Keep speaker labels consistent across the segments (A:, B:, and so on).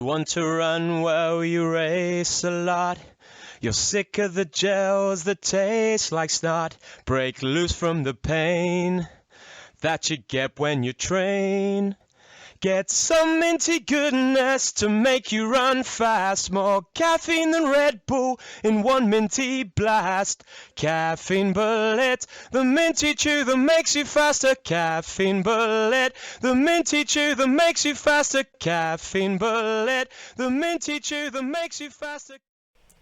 A: Want to run, well, you race a lot. You're sick of the gels that taste like snot. Break loose from the pain that you get when you train. Get some minty goodness to make you run fast. More caffeine than Red Bull in one minty blast. Caffeine bullet, the minty chew that makes you faster. Caffeine bullet, the minty chew that makes you faster. Caffeine bullet, the minty chew that makes you faster.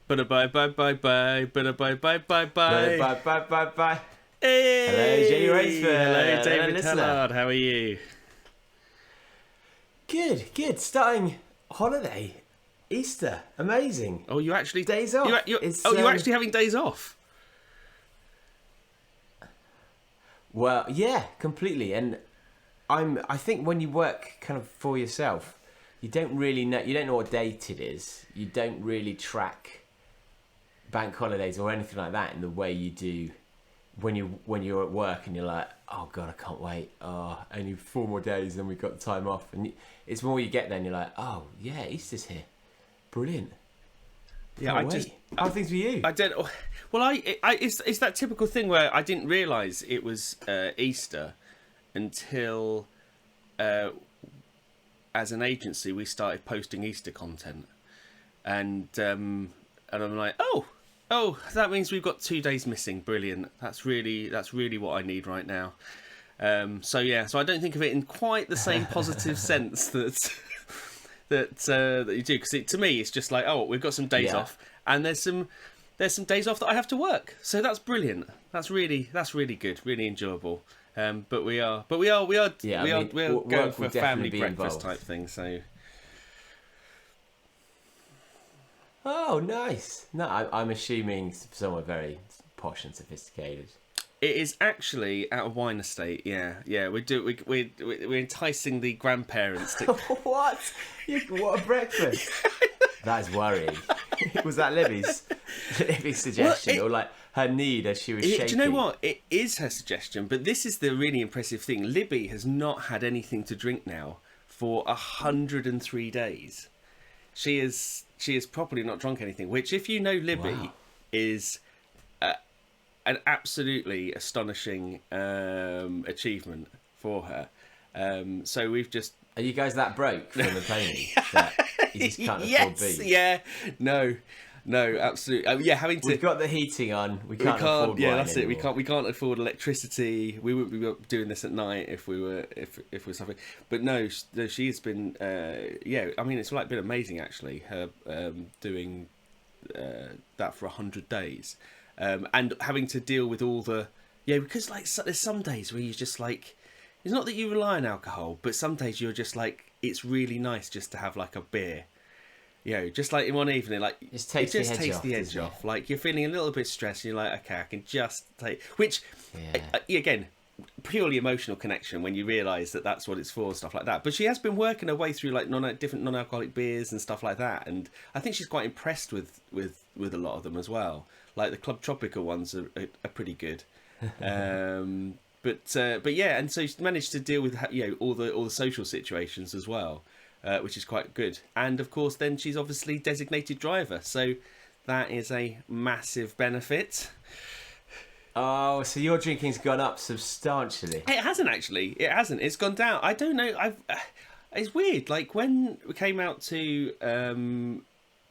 B: Bye bye bye bye bye bye bye bye bye
C: Bye bye bye bye.
B: Hey!
C: Hello, Jody Raynsford.
B: Hello, David
C: listener.
B: Hellard. How are you?
C: Good. Starting holiday, Easter, amazing.
B: Oh, you actually
C: days off.
B: You're actually having days off.
C: Well, yeah, completely. And I think when you work kind of for yourself, you don't really know. You don't know what date it is. You don't really track bank holidays or anything like that in the way you do when you're at work and you're like, oh god, I can't wait. Oh, only 4 more days, then we've got the time off. And it's more you get there and you're like, oh yeah, Easter's here, brilliant.
B: Yeah,
C: How are things for you?
B: I don't. Well, it's that typical thing where I didn't realise it was Easter until, as an agency, we started posting Easter content, and I'm like, oh, that means we've got 2 days missing. Brilliant. That's really what I need right now. So I don't think of it in quite the same positive sense that you do, because to me it's just like, oh, we've got some days off, and there's some days off that I have to work. So that's brilliant. That's really good, really enjoyable. But we are going for a family breakfast type thing. So.
C: Oh, nice. No, I'm assuming somewhere very posh and sophisticated.
B: It is actually at a wine estate. Yeah. We're enticing the grandparents to.
C: What? What a breakfast! That is worrying. Was that Libby's suggestion, or like her need as she was shaking?
B: Do you know what? It is her suggestion, but this is the really impressive thing. Libby has not had anything to drink now for 103 days. She is properly not drunk anything, which, if you know Libby, is an absolutely astonishing achievement for her. So we've just...
C: Are you guys that broke from the pony that you just can't afford beef?
B: Yeah. No, absolutely. Having to...
C: We've got the heating on. We can't afford wine
B: that's
C: anymore.
B: it. We can't afford electricity. We wouldn't be doing this at night if we're suffering. But no, she's been. I mean, it's been amazing actually. Her doing that for 100 days, and having to deal with all the because there's some days where you just like. It's not that you rely on alcohol, but some days you're just like, it's really nice just to have like a beer. Just like in one evening, like it just takes the edge off. Like you're feeling a little bit stressed, and you're like, okay, I can just take. Which, again, purely emotional connection when you realise that that's what it's for, stuff like that. But she has been working her way through like different non-alcoholic beers and stuff like that, and I think she's quite impressed with a lot of them as well. Like the Club Tropical ones are pretty good. But yeah, and so she's managed to deal with all the social situations as well. Which is quite good. And of course then she's obviously designated driver, so that is a massive benefit.
C: Oh, so your drinking's gone up substantially.
B: It hasn't actually. It's gone down. I don't know. It's weird. Like when we came out to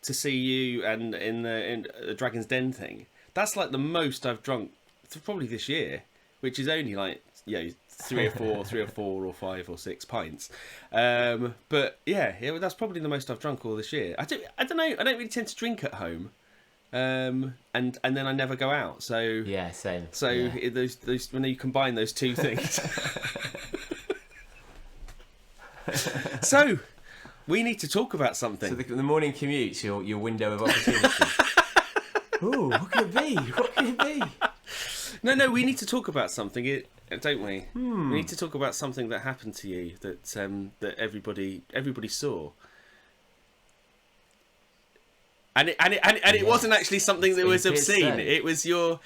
B: see you and in the Dragon's Den thing, that's like the most I've drunk probably this year, which is only like 3 or 4 or 5 or 6 pints, but that's probably the most I've drunk all this year. I don't know. I don't really tend to drink at home, and then I never go out. So
C: yeah, same.
B: So those when you combine those two things, so we need to talk about something.
C: So the morning commute's your window of opportunity. Ooh, what could it be?
B: No, we need to talk about something, don't we? We need to talk about something that happened to you that everybody saw, and it wasn't actually something that was obscene.
C: So.
B: It was your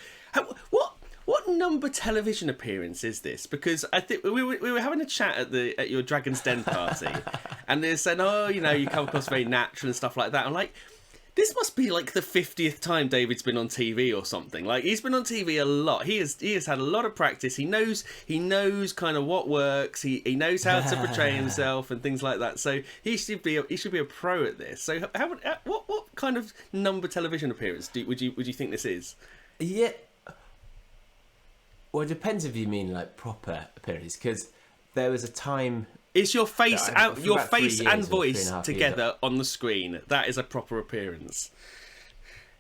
B: what number television appearance is this? Because I think we were having a chat at your Dragon's Den party, and they're saying, "Oh, you come across very natural and stuff like that." I'm like, this must be like the 50th time David's been on TV or something. Like, he's been on TV a lot. He has had a lot of practice. He knows kind of what works. He knows how to portray himself and things like that. So he should be a pro at this. So what kind of number television appearance would you think this is?
C: Yeah. Well, it depends if you mean like proper appearance, because there was a time.
B: Is your face and voice together
C: years.
B: on the screen? That is a proper appearance.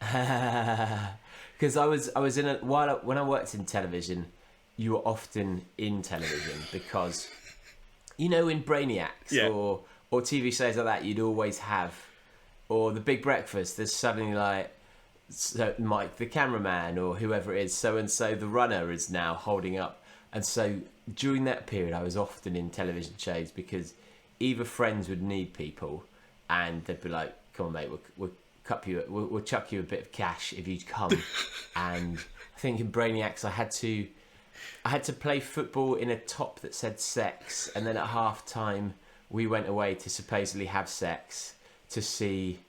C: Because I was in when I worked in television, you were often in television because, in Brainiacs or TV shows like that, you'd always have, or The Big Breakfast. There's suddenly like, so Mike the cameraman or whoever it is, so and so the runner is now holding up, and so. During that period, I was often in television shows because either friends would need people, and they'd be like, "Come on, mate, we'll chuck you a bit of cash if you come." And I think in Brainiacs, I had to play football in a top that said sex, and then at half time, we went away to supposedly have sex to see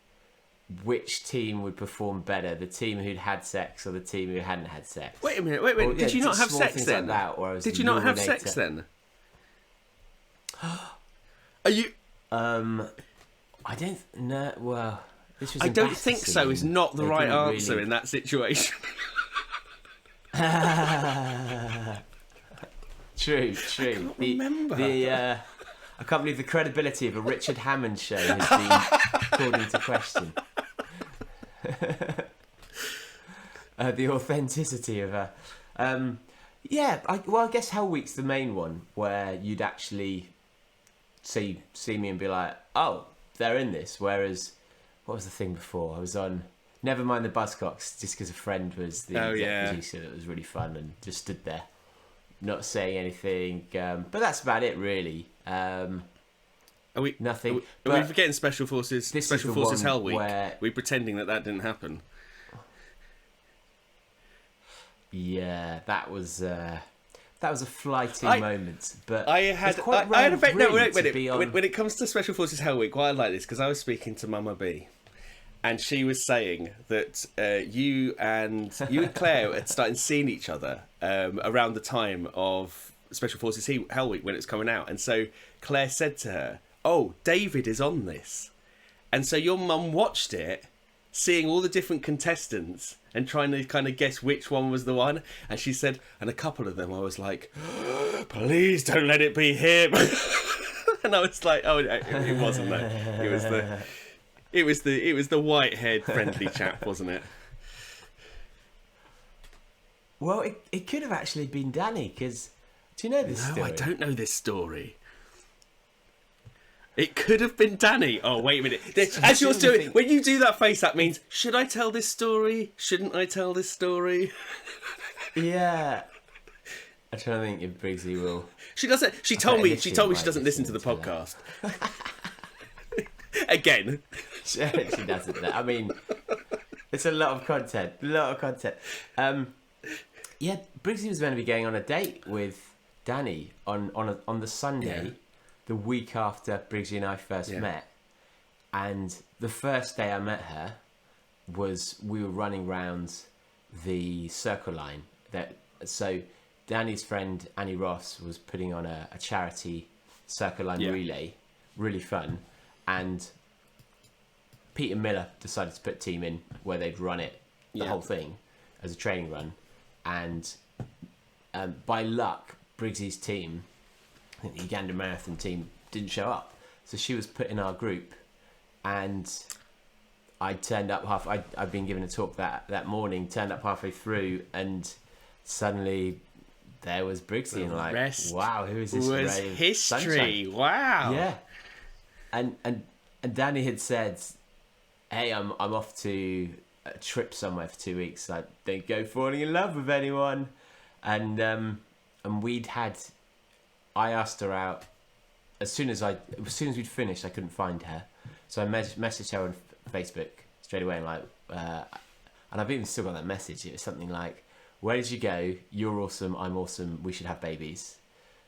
C: which team would perform better, the team who'd had sex or the team who hadn't had sex.
B: Wait a minute. Did you not have sex then? Did you not have sex then? Are you?
C: I don't know. Well, this was.
B: I don't think so. Is not the right answer in that situation.
C: True.
B: I can't remember.
C: I can't believe the credibility of a Richard Hammond show has been called into question. The authenticity of her. I guess Hell Week's the main one where you'd actually see me and be like, oh, they're in this. Whereas, what was the thing before? I was on Never Mind the Buzzcocks just because a friend was the producer. That was really fun and just stood there, not saying anything. But that's about it, really. Nothing.
B: Are we forgetting Special Forces? Special Forces Hell Week. We're pretending that didn't happen.
C: Yeah, that was a flighting moment. But
B: I had a bet. No, wait. When it comes to Special Forces Hell Week, why I like this because I was speaking to Mama B, and she was saying that you and Claire had started seeing each other around the time of Special Forces Hell Week when it's coming out, and so Claire said to her, "Oh, David is on this," and so your mum watched it, seeing all the different contestants and trying to kind of guess which one was the one, and she said, and a couple of them, I was like, "Please don't let it be him," and I was like, "Oh, it wasn't that. It was the white-haired friendly chap, wasn't it?"
C: Well, it could have actually been Danny because. Do you know this story?
B: No, I don't know this story. It could have been Danny. Oh, wait a minute. As you're doing, when you do that face, that means, should I tell this story? Shouldn't I tell this story?
C: Yeah. I'm trying to think if Briggsy will.
B: She doesn't. She told me she doesn't listen to the podcast. Again.
C: She doesn't. I mean, it's a lot of content. Yeah, Briggsy was meant to be going on a date with Danny on the Sunday, the week after Briggsy and I first met, and the first day I met her was we were running round the Circle Line. So Danny's friend Annie Ross was putting on a charity Circle Line relay, really fun, and Peter Miller decided to put a team in where they'd run it, the whole thing, as a training run, and by luck, Briggsy's team, I think the Uganda Marathon team, didn't show up. So she was put in our group, and I turned up I'd been given a talk that morning, turned up halfway through, and suddenly there was Briggsy, and like, wow, who is this ray of history? Sunshine?
B: Wow.
C: Yeah. And Danny had said, hey, I'm off to a trip somewhere for 2 weeks. I don't go falling in love with anyone. And I asked her out as soon as we'd finished. I couldn't find her, so I messaged her on Facebook straight away. And and I've even still got that message. It was something like, where did you go? You're awesome. I'm awesome. We should have babies.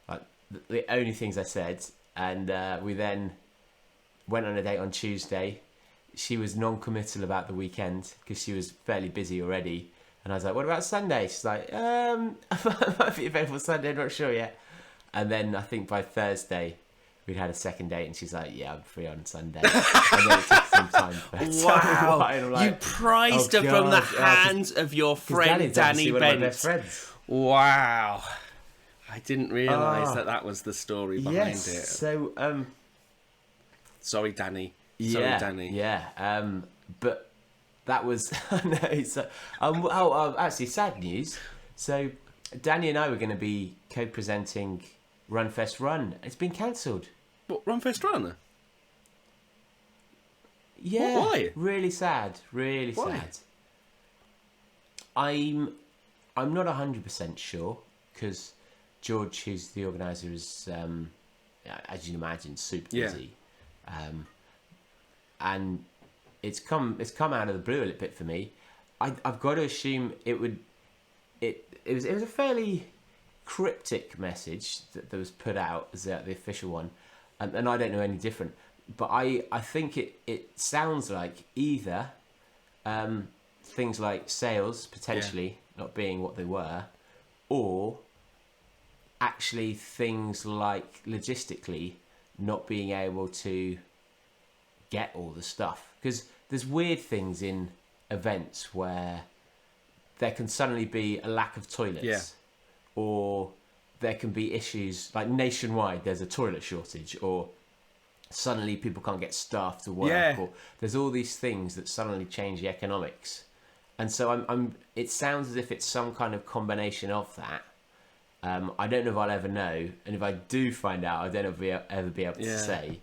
C: Like the only things I said. And we then went on a date on Tuesday. She was non-committal about the weekend because she was fairly busy already. And I was like, what about Sunday? She's like, I might be available Sunday, I'm not sure yet. And then I think by Thursday, we'd had a second date and she's like, yeah, I'm free on Sunday. And then it took some time for her to reply, and I'm like,
B: you prized her from the hands of your friend Danny
C: one of my
B: Bent.
C: best friends.
B: Wow. I didn't realise that was the story behind it.
C: So,
B: sorry, Danny.
C: yeah,
B: Sorry, Danny.
C: Yeah, but that was no. So, actually, sad news. So, Danny and I were going to be co-presenting Runfest Run. It's been cancelled.
B: What, Runfest Run?
C: Yeah.
B: Why?
C: Really sad. Really
B: Why?
C: sad. I'm not 100% sure because George, who's the organizer, is as you can imagine, super busy. And it's come out of the blue a little bit for me. I've got to assume it was a fairly cryptic message that was put out as the official one, and I don't know any different. But I think it sounds like either things like sales potentially not being what they were, or actually things like logistically not being able to get all the stuff, because there's weird things in events where there can suddenly be a lack of toilets, or there can be issues like nationwide there's a toilet shortage, or suddenly people can't get staff to work, or there's all these things that suddenly change the economics. And so it sounds as if it's some kind of combination of that. I don't know if I'll ever know, and if I do find out, I don't know if I'll ever be able to say.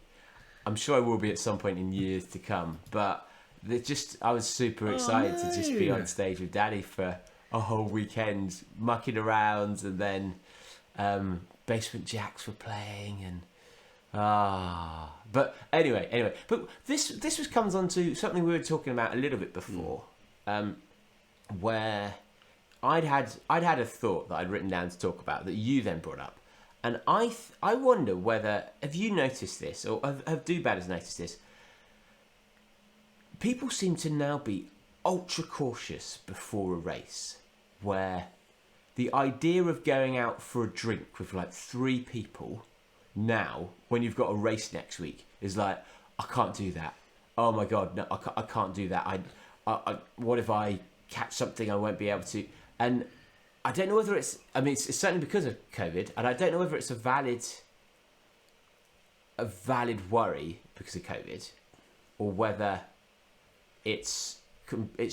C: I'm sure I will be at some point in years to come, but I was super excited to just be on stage with Daddy for a whole weekend, mucking around, and then Basement Jacks were playing, and but anyway, but this comes on to something we were talking about a little bit before, where I'd had a thought that I'd written down to talk about that you then brought up, and I wonder whether, have you noticed this, or have do-badders noticed this? People seem to now be ultra cautious before a race, where the idea of going out for a drink with like 3 people now, when you've got a race next week, is like, I can't do that. Oh my God, no, I can't do that. I what if I catch something I won't be able to? And I don't know whether it's certainly because of COVID, and I don't know whether it's a valid worry because of COVID, or whether it's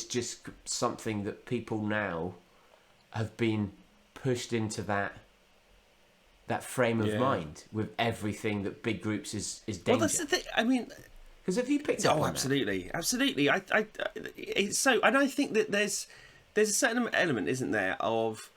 C: just something that people now have been pushed into that frame of mind with everything that big groups is danger.
B: Well, that's the thing. I mean,
C: because have you picked up on
B: absolutely, that? Absolutely. It's so, and I think that there's a certain element, isn't there, of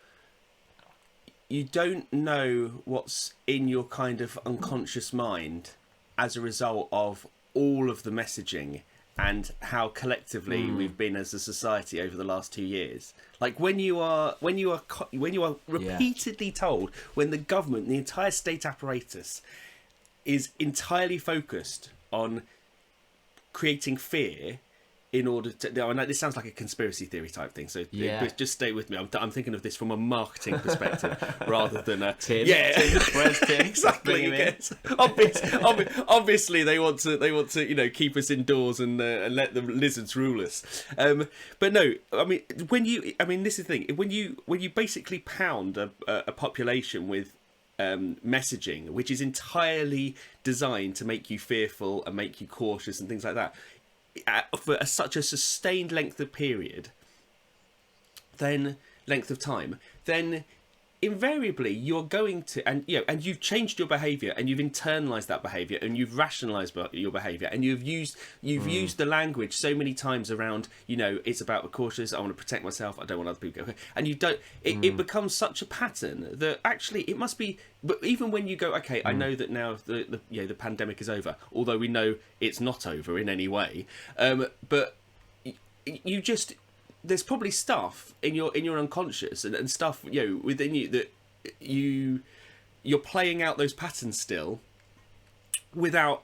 B: you don't know what's in your kind of unconscious mind as a result of all of the messaging and how collectively we've been as a society over the last 2 years. Like when you are repeatedly told, when the government, the entire state apparatus, is entirely focused on creating fear in order to... I know this sounds like a conspiracy theory type thing, so just stay with me. I'm thinking of this from a marketing perspective rather than a...
C: Tim, where's Tim?
B: Exactly. Obviously, they want to keep us indoors and let the lizards rule us. But no, this is the thing. When you basically pound a population with messaging, which is entirely designed to make you fearful and make you cautious and things like that, for such a sustained length of time, then invariably you're going to, and you've changed your behaviour, and you've internalised that behaviour, and you've rationalised your behaviour, and you've used the language so many times around, it's about the cautious, I want to protect myself, I don't want other people to go, and you don't, it becomes such a pattern that actually it must be. But even when you go, okay, I know that now the pandemic is over, although we know it's not over in any way, but you just, there's probably stuff in your unconscious and stuff within you that you're playing out those patterns still without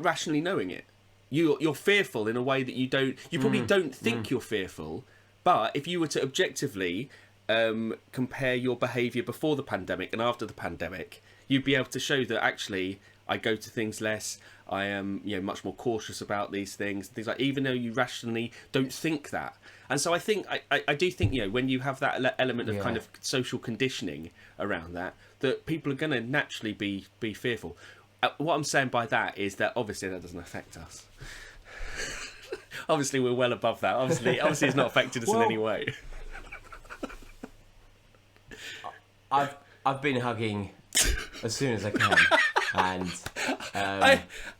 B: rationally knowing it. You're fearful in a way that you probably don't think you're fearful, but if you were to objectively compare your behaviour before the pandemic and after the pandemic, you'd be able to show that actually I go to things less. I am much more cautious about these things like, even though you rationally don't think that. And so I think I do think when you have that element of kind of social conditioning around that people are going to naturally be fearful. What I'm saying by that is that obviously that doesn't affect us. Obviously we're well above that. Obviously it's not affected us in any way.
C: I've been hugging as soon as I can, and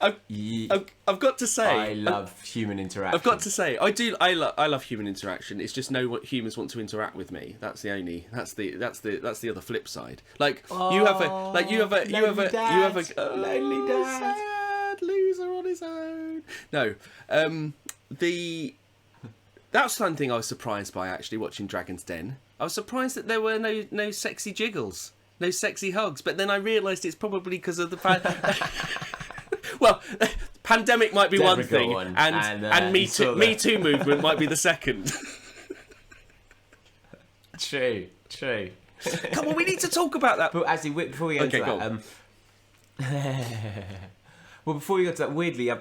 B: I've got to say
C: I love human interaction.
B: I've got to say I love human interaction. It's just no humans want to interact with me. That's the other flip side. Like you have a lonely dad, loser on his own. No, that's something I was surprised by actually watching Dragon's Den. I was surprised that there were no sexy jiggles, no sexy hugs. But then I realised it's probably because of the fact. Well, pandemic might be one thing, and Me Too movement might be the second.
C: True.
B: Come on, we need to talk about that.
C: But actually, before we go into that, well, before we go to that, weirdly, I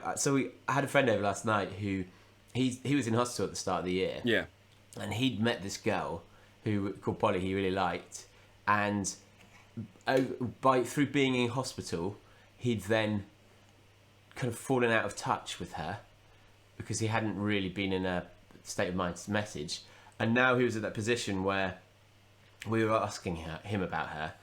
C: had a friend over last night who he was in hospital at the start of the year.
B: Yeah,
C: and he'd met this girl called Polly he really liked, and through being in hospital, he'd then kind of fallen out of touch with her because he hadn't really been in a state of mind to message, and now he was at that position where we were asking him about her,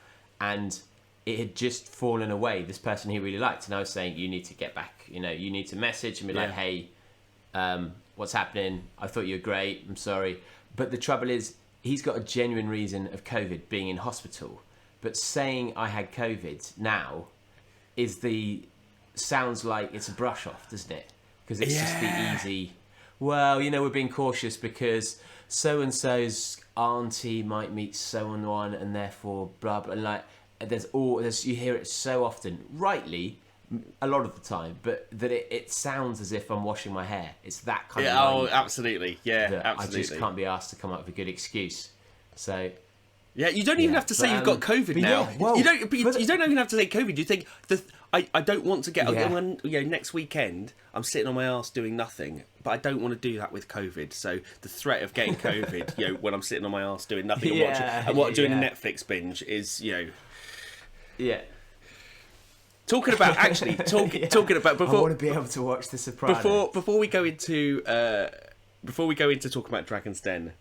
C: and it had just fallen away, this person he really liked, and I was saying, you need to get back, you need to message and be like, hey, what's happening? I thought you were great, I'm sorry. But the trouble is, he's got a genuine reason of COVID being in hospital, but saying I had COVID now sounds like it's a brush off, doesn't it? Because it's just the easy, well, we're being cautious because so-and-so's auntie might meet so-and-one and therefore blah, blah, and like, you hear it so often, rightly, a lot of the time, but that it sounds as if I'm washing my hair. It's that kind of line.
B: Oh, absolutely. Yeah, absolutely.
C: I just can't be asked to come up with a good excuse. So...
B: Yeah, you don't even have to say you've got COVID now. You don't even have to say COVID. You think I don't want to get next weekend I'm sitting on my arse doing nothing, but I don't want to do that with COVID. So the threat of getting COVID, when I'm sitting on my arse doing nothing doing a Netflix binge is
C: yeah.
B: Talking about before,
C: I want to be able to watch The Sopranos.
B: Before we go into talking about Dragon's Den,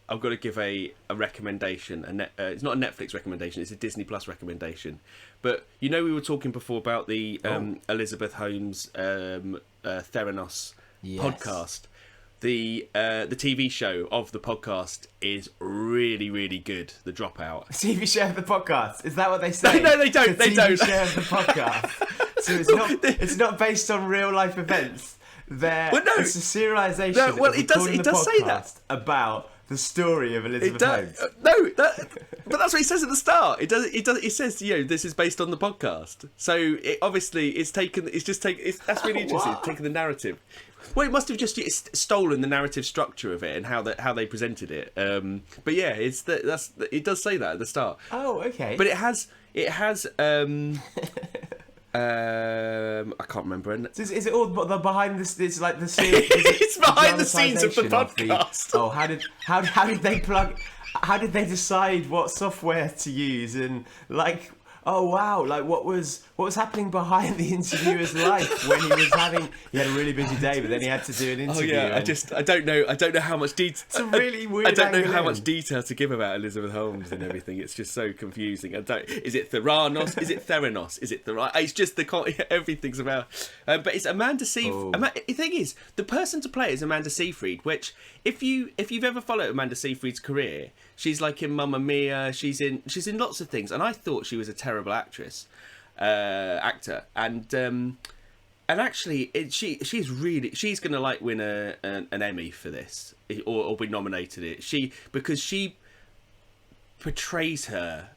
B: I've got to give a recommendation. It's not a Netflix recommendation; it's a Disney Plus recommendation. But we were talking before about the Elizabeth Holmes Theranos podcast. The TV show of the podcast is really, really good. The Dropout.
C: TV show of the podcast, is that what they say?
B: No, they don't. They don't.
C: TV show of the podcast. So it's not based on real life events. It's a serialization.
B: It does say that
C: about the story of Elizabeth Holmes.
B: But that's what he says at the start. It says, this is based on the podcast. So it obviously that's really interesting. It's taken the narrative. Well, it must have just stolen the narrative structure of it and how they presented it. But yeah, it does say that at the start.
C: Oh, okay.
B: But it has. I can't remember.
C: Is it all the behind the? It's like the scene. It's
B: behind the scenes of the podcast.
C: How did they plug? How did they decide what software to use and like? Oh wow! Like what was happening behind the interviewer's life when he had a really busy day, but then he had to do an interview.
B: Oh yeah, I don't know how much detail.
C: It's a really weird.
B: I don't know how much detail to give about Elizabeth Holmes and everything. It's just so confusing. Is it Theranos? Is it Theranos? Is it It's just everything's about. But it's Amanda Seyfried. The thing is, the person to play is Amanda Seyfried. Which, if you've ever followed Amanda Seyfried's career, she's like in Mamma Mia. She's in lots of things, and I thought she was a terrible actor, and And actually, she's going to like win an Emmy for this, or be nominated it. Because she portrays her.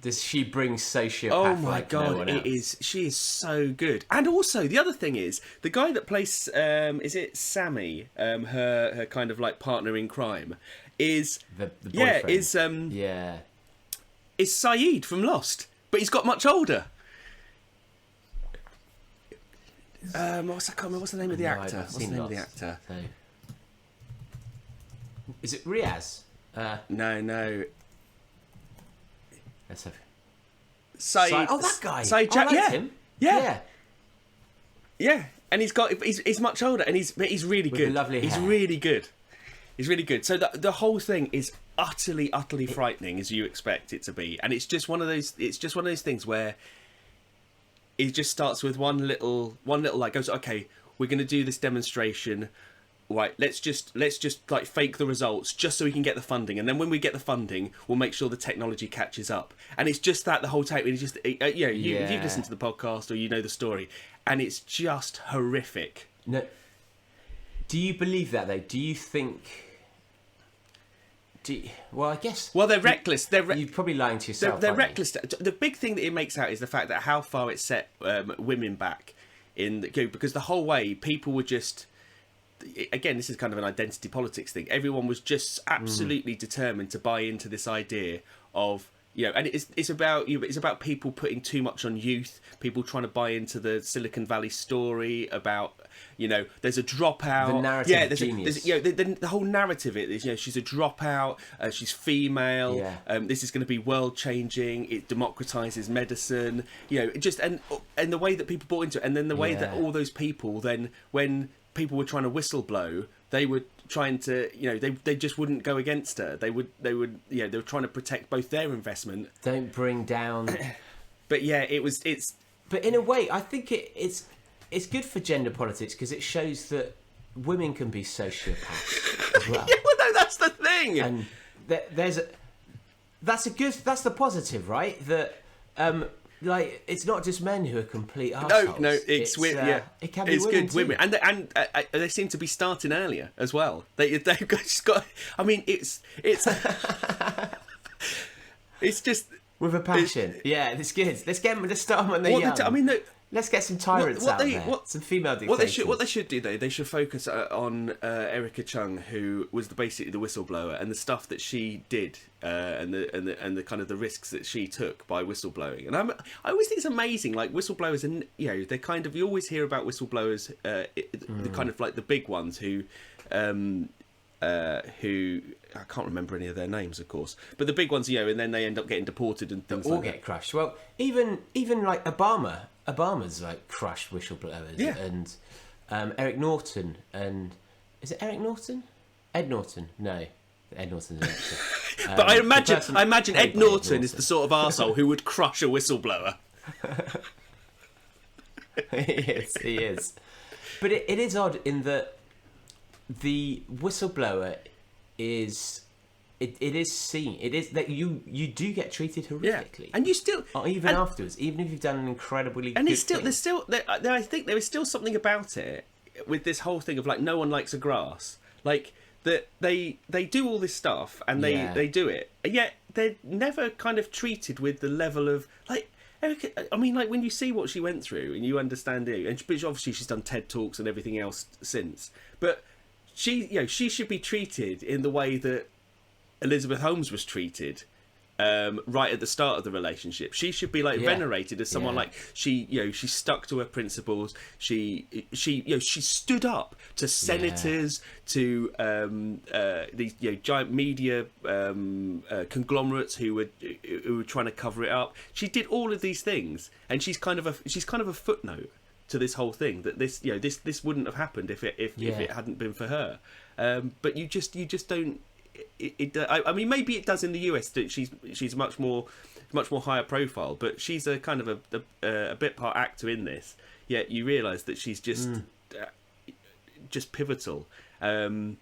C: Does she bring sociopath?
B: Oh my
C: like
B: god,
C: no one else?
B: She is so good. And also the other thing is the guy that plays is it Sammy, her kind of like partner in crime, is
C: the boyfriend.
B: is Saeed from Lost, but he's got much older. What's the name of the actor? What's the name of the actor?
C: So. Is it Riaz?
B: No.
C: Let's have.
B: Saeed.
C: Oh, that guy.
B: Saeed
C: I liked him.
B: Yeah. And he's much older, and he's really
C: With
B: good.
C: lovely
B: He's
C: hair.
B: really good. He's really good. So the whole thing is utterly frightening, as you expect it to be, and it's just one of those. It's just one of those things where it just starts with one little like goes, okay, we're going to do this demonstration. Right, let's just like fake the results just so we can get the funding, and then when we get the funding, we'll make sure the technology catches up. And it's just that the whole tape. It's just you've listened to the podcast or you know the story, and it's just horrific.
C: No. Do you believe that though? Do you think? Well, I guess.
B: Well, they're reckless.
C: You're probably lying to yourself.
B: They're reckless. The big thing that it makes out is the fact that how far it set women back because the whole way people were just. Again, this is kind of an identity politics thing. Everyone was just absolutely determined to buy into this idea of, and it's about people putting too much on youth, people trying to buy into the Silicon Valley story about, there's a dropout.
C: The narrative of genius.
B: The whole narrative is, she's a dropout, she's female, this is going to be world changing, it democratizes medicine, and the way that people bought into it, and then the way that all those people then, when people were trying to whistleblow, they were trying to, they just wouldn't go against her. They were trying to protect both their investment.
C: Don't bring down.
B: But
C: But in a way, I think it's good for gender politics because it shows that women can be sociopaths as well.
B: No, that's the thing.
C: And that's the positive, right? That like it's not just men who are complete arseholes.
B: No, it's
C: it can be
B: it's
C: women
B: good
C: too.
B: women, and they seem to be starting earlier as well. They've just got. I mean, it's it's just
C: with a passion. It's good. Let's start them when they're young. Let's get some tyrants out there. Some female dictators.
B: What they should do though, they should focus on Erica Chung, who was basically the whistleblower, and the stuff that she did, and the kind of the risks that she took by whistleblowing. And I always think it's amazing, like whistleblowers, and they're kind of, you always hear about whistleblowers, the kind of like the big ones who I can't remember any of their names, of course, but the big ones, and then they end up getting deported and things like that. Or get
C: crushed. Well, even like Obama's like crushed whistleblowers, and Eric Norton, and is it Eric Norton? Ed Norton? No, Ed Norton's an actor.
B: But I imagine Ed Norton is the sort of arsehole who would crush a whistleblower.
C: He is. But it is odd in that the whistleblower is. It is seen. It is that you do get treated horrifically,
B: and you still
C: afterwards, even if you've done an incredibly.
B: And
C: good
B: it's still
C: thing.
B: I think there is still something about it with this whole thing of like no one likes a grass, like that they do all this stuff and they do it, and yet they're never kind of treated with the level of like. Erica, I mean, like when you see what she went through and you understand it, and obviously she's done TED Talks and everything else since, but she should be treated in the way that Elizabeth Holmes was treated right at the start of the relationship. She should be like venerated as someone like she stuck to her principles. She stood up to senators, to these giant media conglomerates who were trying to cover it up. She did all of these things, and she's kind of a footnote to this whole thing, that this wouldn't have happened if it hadn't been for her. But you just don't. I mean, maybe it does in the US that she's much more higher profile, but she's a kind of a bit part actor in this. Yet you realise that she's just pivotal. It's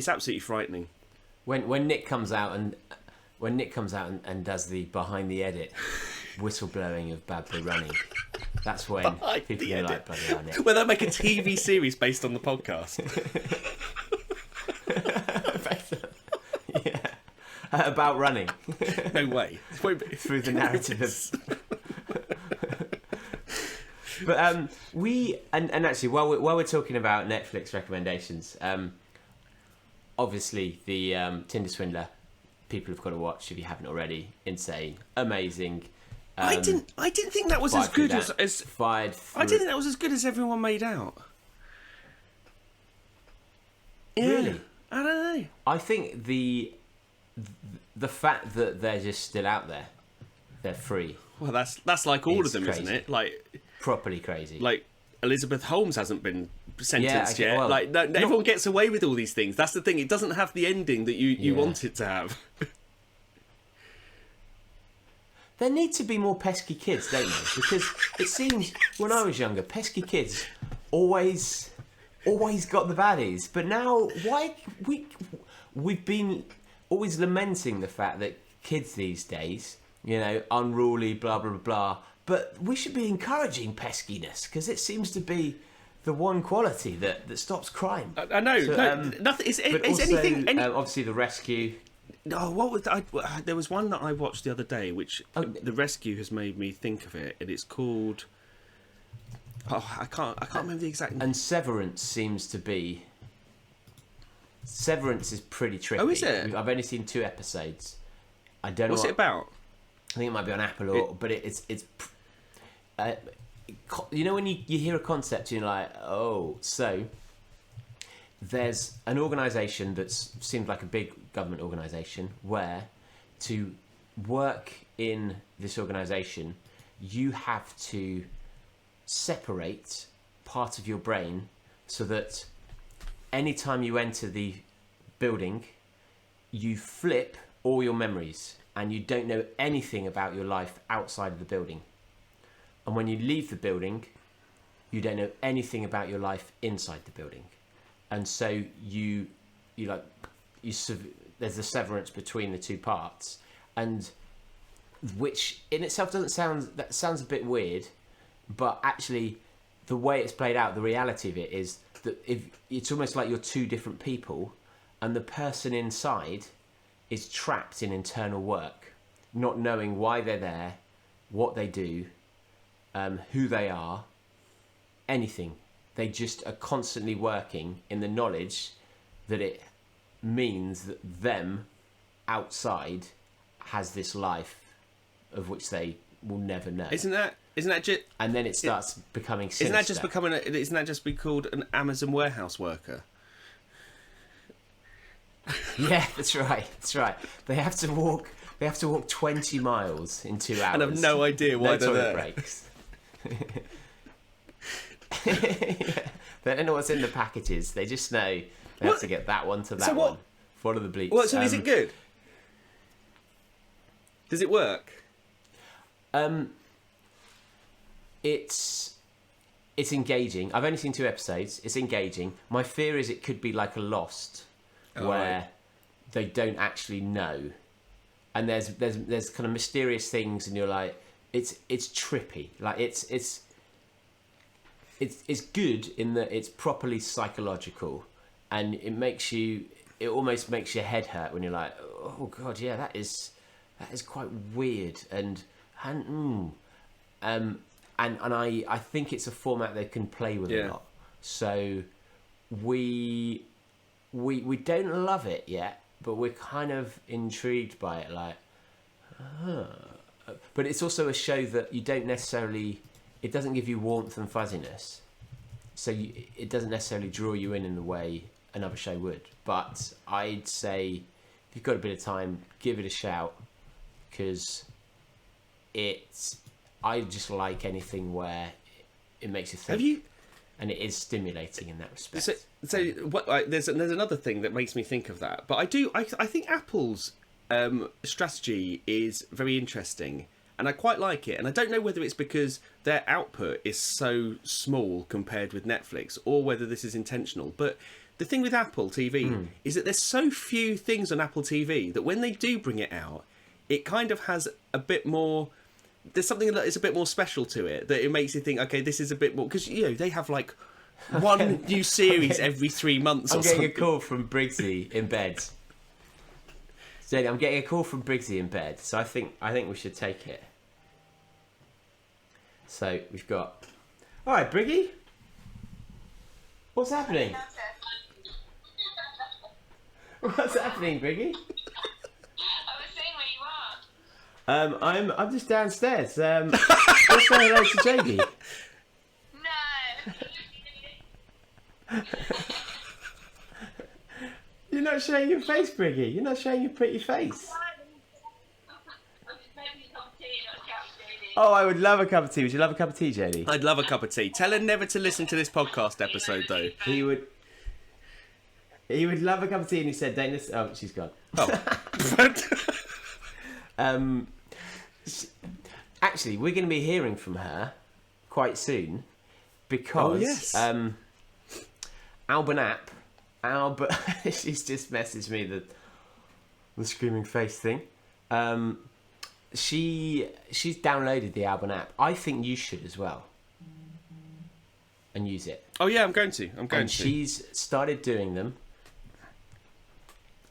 B: absolutely frightening.
C: When Nick comes out and does the behind the edit whistleblowing of Bad Boy Running, That's when people are like, bloody hell, Nick.
B: Well, they'll make a TV series based on the podcast.
C: Yeah. About running.
B: No way.
C: Through the narrative of... But we... And actually, while we're talking about Netflix recommendations, obviously the Tinder Swindler, people have got to watch if you haven't already. Insane. Amazing.
B: I didn't think that was as good as I didn't think that was as good as everyone made out. Yeah,
C: really?
B: I don't know.
C: I think the fact that they're just still out there, they're free.
B: Well, that's like all of them,
C: crazy.
B: isn't it? Like
C: Properly crazy.
B: Like Elizabeth Holmes hasn't been sentenced
C: Yeah,
B: yet.
C: well,
B: like everyone gets away with all these things. That's the thing. It doesn't have the ending that you want it to have.
C: There need to be more pesky kids, don't there? Because it seems when I was younger, pesky kids always got the baddies. But now, why we've been always lamenting the fact that kids these days, unruly, blah blah blah. But we should be encouraging peskiness because it seems to be the one quality that stops crime.
B: I know.
C: So,
B: nothing. Is
C: also,
B: anything?
C: Obviously, the rescue.
B: No, what was there was one that I watched the other day, which the rescue has made me think of it, and it's called. Oh, I can't remember the exact.
C: And Severance seems to be. Severance is pretty tricky.
B: Oh, is it?
C: I've only seen 2 episodes. I don't know.
B: What's it about?
C: I think it might be on Apple, but it's. When you hear a concept, you're like, oh, so. There's an organisation that seems like a big government organisation where to work in this organisation, you have to separate part of your brain so that anytime you enter the building, you flip all your memories and you don't know anything about your life outside of the building. And when you leave the building, you don't know anything about your life inside the building. And so there's a severance between the 2 parts, and which in itself sounds a bit weird, but actually the way it's played out, the reality of it is that if it's almost like you're 2 different people, and the person inside is trapped in internal work, not knowing why they're there, what they do, who they are, anything. They just are constantly working in the knowledge that it means that them outside has this life of which they will never know.
B: Isn't that just?
C: And then it starts becoming sinister.
B: Isn't that just be called an Amazon warehouse worker?
C: Yeah, that's right. That's right. They have to walk 20 miles in 2 hours.
B: And I've no idea why they're there.
C: Breaks. Yeah. They don't know what's in the packages. They just know they have to get that one to that one. Follow the bleeps.
B: Well, so is it good? Does it work?
C: It's engaging. I've only seen 2 episodes. It's engaging. My fear is it could be like a Lost, where they don't actually know, and there's kind of mysterious things, and you're like, it's trippy. Like it's good in that it's properly psychological, and it almost makes your head hurt when you're like, oh god, yeah, that is quite weird, and I think it's a format they can play with a lot. So we don't love it yet, but we're kind of intrigued by it, like, but it's also a show that you don't necessarily. It doesn't give you warmth and fuzziness, so it doesn't necessarily draw you in the way another show would. But I'd say if you've got a bit of time, give it a shout, because I just like anything where it makes you think. And it is stimulating in that respect.
B: So what? There's another thing that makes me think of that, but I think Apple's strategy is very interesting. And I quite like it. And I don't know whether it's because their output is so small compared with Netflix, or whether this is intentional. But the thing with Apple TV is that there's so few things on Apple TV that when they do bring it out, it kind of has a bit more there's something that is a bit more special to it, that it makes you think, okay, this is a bit more, because they have like one new series every 3 months.
C: I'm
B: or
C: getting
B: something.
C: a call from Briggsy in bed. Jody, I'm getting a call from Briggsy in bed, so I think we should take it. So we've got. All right, Briggy. What's happening? What's happening, Briggy?
D: I was saying where you are.
C: I'm just downstairs. Let's say hello to Jody.
D: No.
C: You're not showing your face, Briggy. You're not showing your pretty face.
D: I'm just making a cup of tea, not a cup of tea.
C: Oh, I would love a cup of tea. Would you love a cup of tea, Jody?
B: I'd love a cup of tea. Tell her never to listen to this podcast episode, though.
C: He would love a cup of tea, and he said, "Don't listen." Oh, she's gone.
B: Oh.
C: Actually, we're going to be hearing from her quite soon because Alban app. She's just messaged me the screaming face thing. She's downloaded the Alban app. I think you should as well, and use it.
B: Oh yeah, I'm going to.
C: She's started doing them.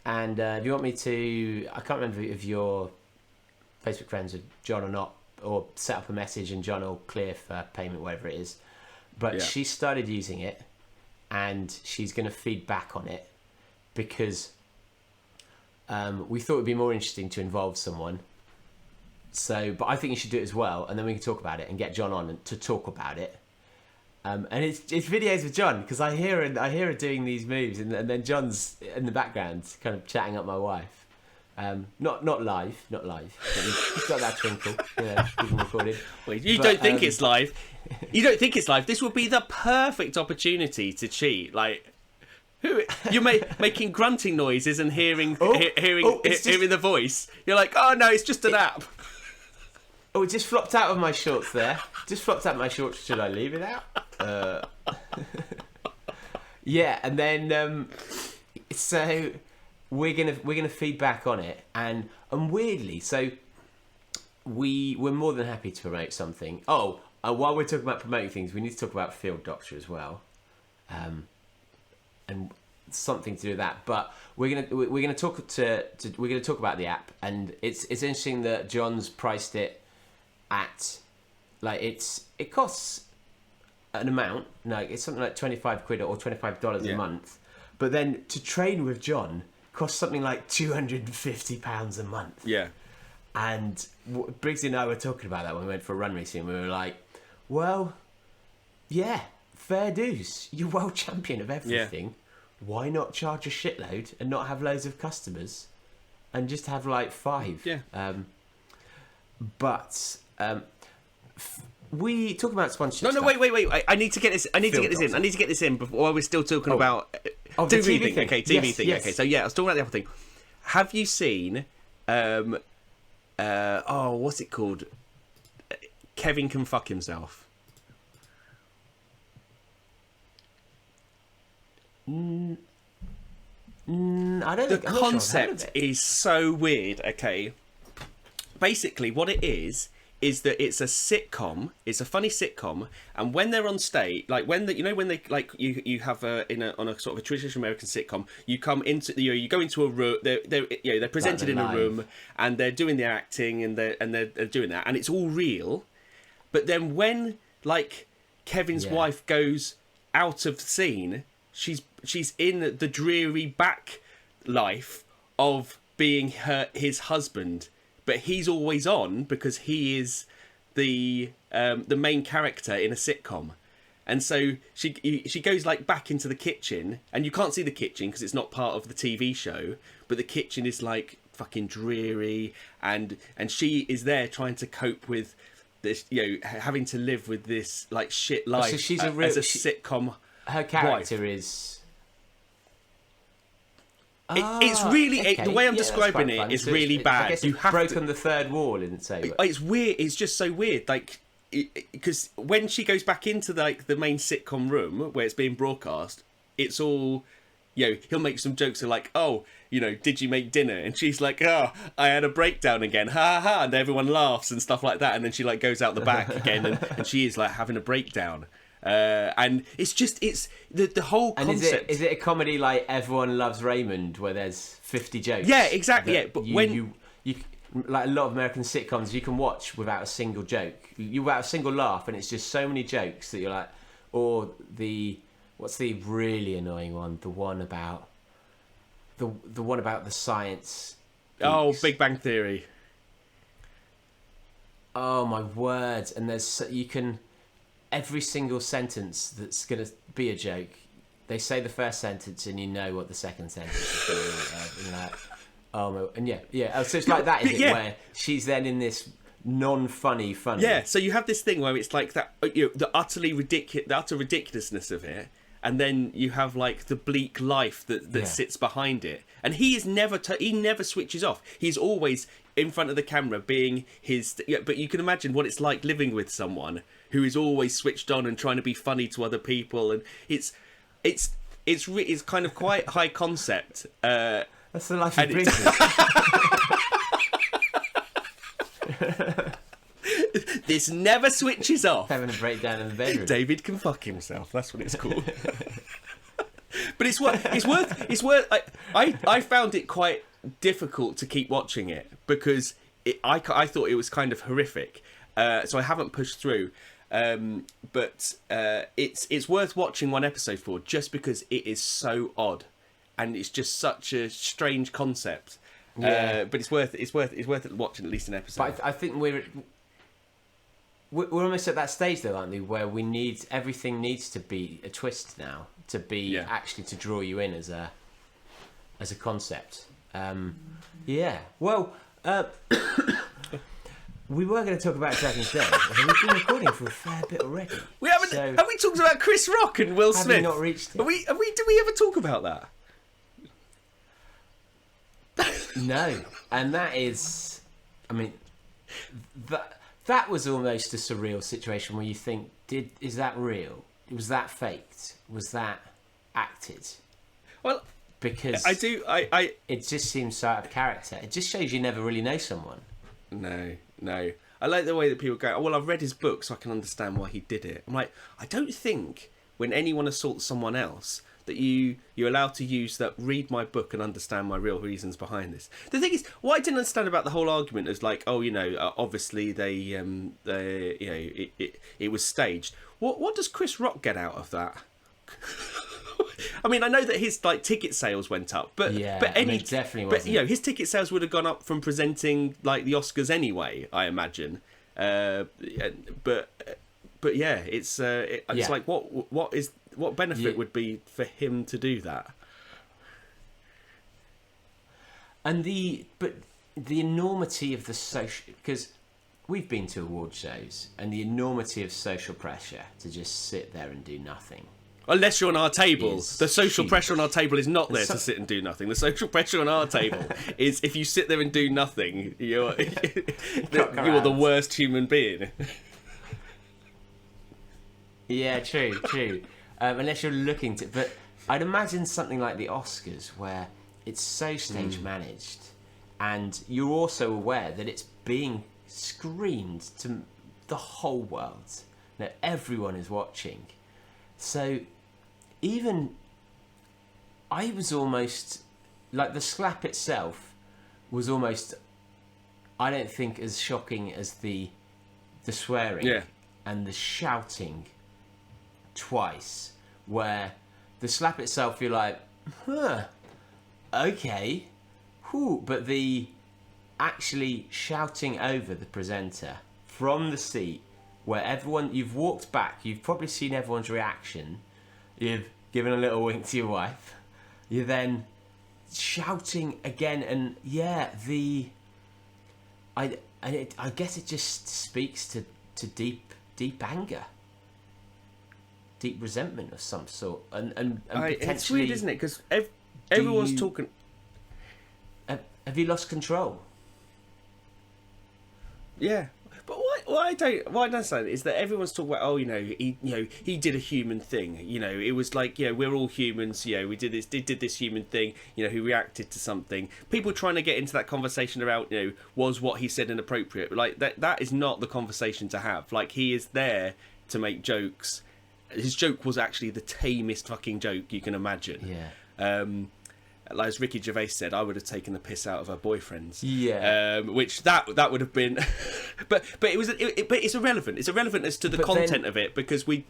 C: And if you want me to, I can't remember if you're Facebook friends with John or not, or set up a message and John will clear for payment, whatever it is. But she started using it, and she's going to feed back on it because we thought it'd be more interesting to involve someone. So, but I think you should do it as well, and then we can talk about it and get John on to talk about it. And it's videos with John, because I hear her doing these moves, and then John's in the background kind of chatting up my wife. Not live. He's got that twinkle, even recorded.
B: Wait, you don't think it's live? You don't think it's live? This would be the perfect opportunity to cheat. Like, you're making grunting noises and hearing the voice. You're like, oh no, it's just an app.
C: Oh, it just flopped out of my shorts there. Just flopped out of my shorts. Should I leave it out? Yeah, and then so we're gonna feed back on it, and weirdly, so we're more than happy to promote something. Oh, while we're talking about promoting things, we need to talk about Field Doctor as well, and something to do with that. But we're gonna talk about the app, and it's interesting that John's priced it at, like, it costs an amount, like it's something like 25 quid or $25 a month, but then to train with John costs something like £250 a month.
B: Yeah.
C: And Briggsy and I were talking about that when we went for a run recently. We were like, well, yeah, fair dues. You're world champion of everything. Yeah. Why not charge a shitload and not have loads of customers and just have like 5?
B: Yeah.
C: But we talk about sponsorship.
B: No, wait. I need to get this. I need to get this in before we're still talking about
C: the TV thing.
B: Okay, TV thing.
C: Yes.
B: Okay, so yeah, I was talking about the other thing. Have you seen? What's it called? Kevin Can Fuck Himself.
C: I don't.
B: The concept is so weird. Okay, basically, what it is that it's a sitcom. It's a funny sitcom, and when they're on stage, like when they you have on a sort of a traditional American sitcom, you come into you go into a room. They're presented in a room, and they're doing the acting, and they're doing that, and it's all real. But then when like Kevin's wife goes out of the scene, she's in the dreary back life of being his husband. But he's always on because he is the main character in a sitcom, and so she goes like back into the kitchen, and you can't see the kitchen because it's not part of the TV show. But the kitchen is like fucking dreary, and she is there trying to cope with this, having to live with this like shit life.
C: So she's as a
B: sitcom.
C: Her character
B: wife.
C: Is.
B: It's really
C: okay.
B: the way I'm describing it is really bad.
C: I guess
B: you have
C: broken the third wall and say
B: it's weird. It's just so weird, like because when she goes back into like the main sitcom room where it's being broadcast, it's all he'll make some jokes like, oh, did you make dinner? And she's like, oh, I had a breakdown again, ha ha, and everyone laughs and stuff like that. And then she like goes out the back again, and she is like having a breakdown. And it's the whole concept.
C: And is it a comedy like Everyone Loves Raymond, where there's 50 jokes?
B: Yeah, exactly. Yeah, but
C: you like a lot of American sitcoms, you can watch without a single joke, without a single laugh, and it's just so many jokes that you're like, or what's the really annoying one? The one about the science.
B: Oh, Big Bang Theory.
C: Oh my word! And every single sentence that's gonna be a joke. They say the first sentence, and you know what the second sentence is going to be. And like, oh, and yeah. Oh, so it's like that, is it? Where she's then in this non-funny.
B: Yeah. So you have this thing where it's like that, the utter ridiculousness of it. And then you have like the bleak life that sits behind it, and he never switches off. He's always in front of the camera, being his. But you can imagine what it's like living with someone who is always switched on and trying to be funny to other people, and it's kind of quite high concept.
C: That's the life he brings.
B: This never switches off.
C: Having a breakdown in the bedroom.
B: David can fuck himself. That's what it's called. But it's worth. I found it quite difficult to keep watching it because I thought it was kind of horrific. So I haven't pushed through. But it's worth watching one episode for, just because it is so odd, and it's just such a strange concept. Yeah. But it's worth watching at least an episode.
C: But I think we're almost at that stage though, aren't we, where everything needs to be a twist now to be actually to draw you in as a concept. Well, we were going to talk about Dragon's Den. We've been recording for a fair bit already.
B: We haven't. So, have we talked about Chris Rock and Will Smith?
C: Have we not reached it?
B: Did we ever talk about that?
C: No, and that is, I mean, that was almost a surreal situation where you think, is that real? Was that faked? Was that acted? Well, because it just seems so out of character. It just shows you never really know someone.
B: No. I like the way that people go, oh, well, I've read his book, so I can understand why he did it. I'm like, I don't think when anyone assaults someone else that you're allowed to use that, read my book and understand my real reasons behind this. The thing is, what I didn't understand about the whole argument is like, oh, obviously it was staged. What does Chris Rock get out of that? I mean, I know that his like ticket sales went up, but
C: it definitely wasn't.
B: But his ticket sales would have gone up from presenting like the Oscars anyway, I imagine. But yeah, it's like what benefit would be for him to do that?
C: And the enormity of the social, because we've been to award shows, and the enormity of social pressure to just sit there and do nothing.
B: Unless you're on our table. The social pressure on our table is not there to sit and do nothing. The social pressure on our table is if you sit there and do nothing, you're the worst human being.
C: Yeah, true. Unless you're looking to... But I'd imagine something like the Oscars, where it's so stage managed, and you're also aware that it's being screened to the whole world. Now, everyone is watching. So, even I was almost like the slap itself was almost, I don't think, as shocking as the swearing and the shouting twice. Where the slap itself, you're like, okay, but the actually shouting over the presenter from the seat. Where you've walked back, you've probably seen everyone's reaction, you've given a little wink to your wife, you're then shouting again, and I guess it just speaks to deep anger, deep resentment of some sort, and potentially.
B: It's weird, isn't it? Because everyone's talking.
C: Have you lost control?
B: Yeah. But what I don't understand is that everyone's talking about, he did a human thing. It was like, we're all humans. We did this human thing. He reacted to something. People trying to get into that conversation about, was what he said inappropriate? Like that is not the conversation to have. Like, he is there to make jokes. His joke was actually the tamest fucking joke you can imagine.
C: Yeah.
B: Like, as Ricky Gervais said, I would have taken the piss out of her boyfriends.
C: Yeah.
B: Which that would have been, but it's irrelevant. It's irrelevant as to the content of it, because he's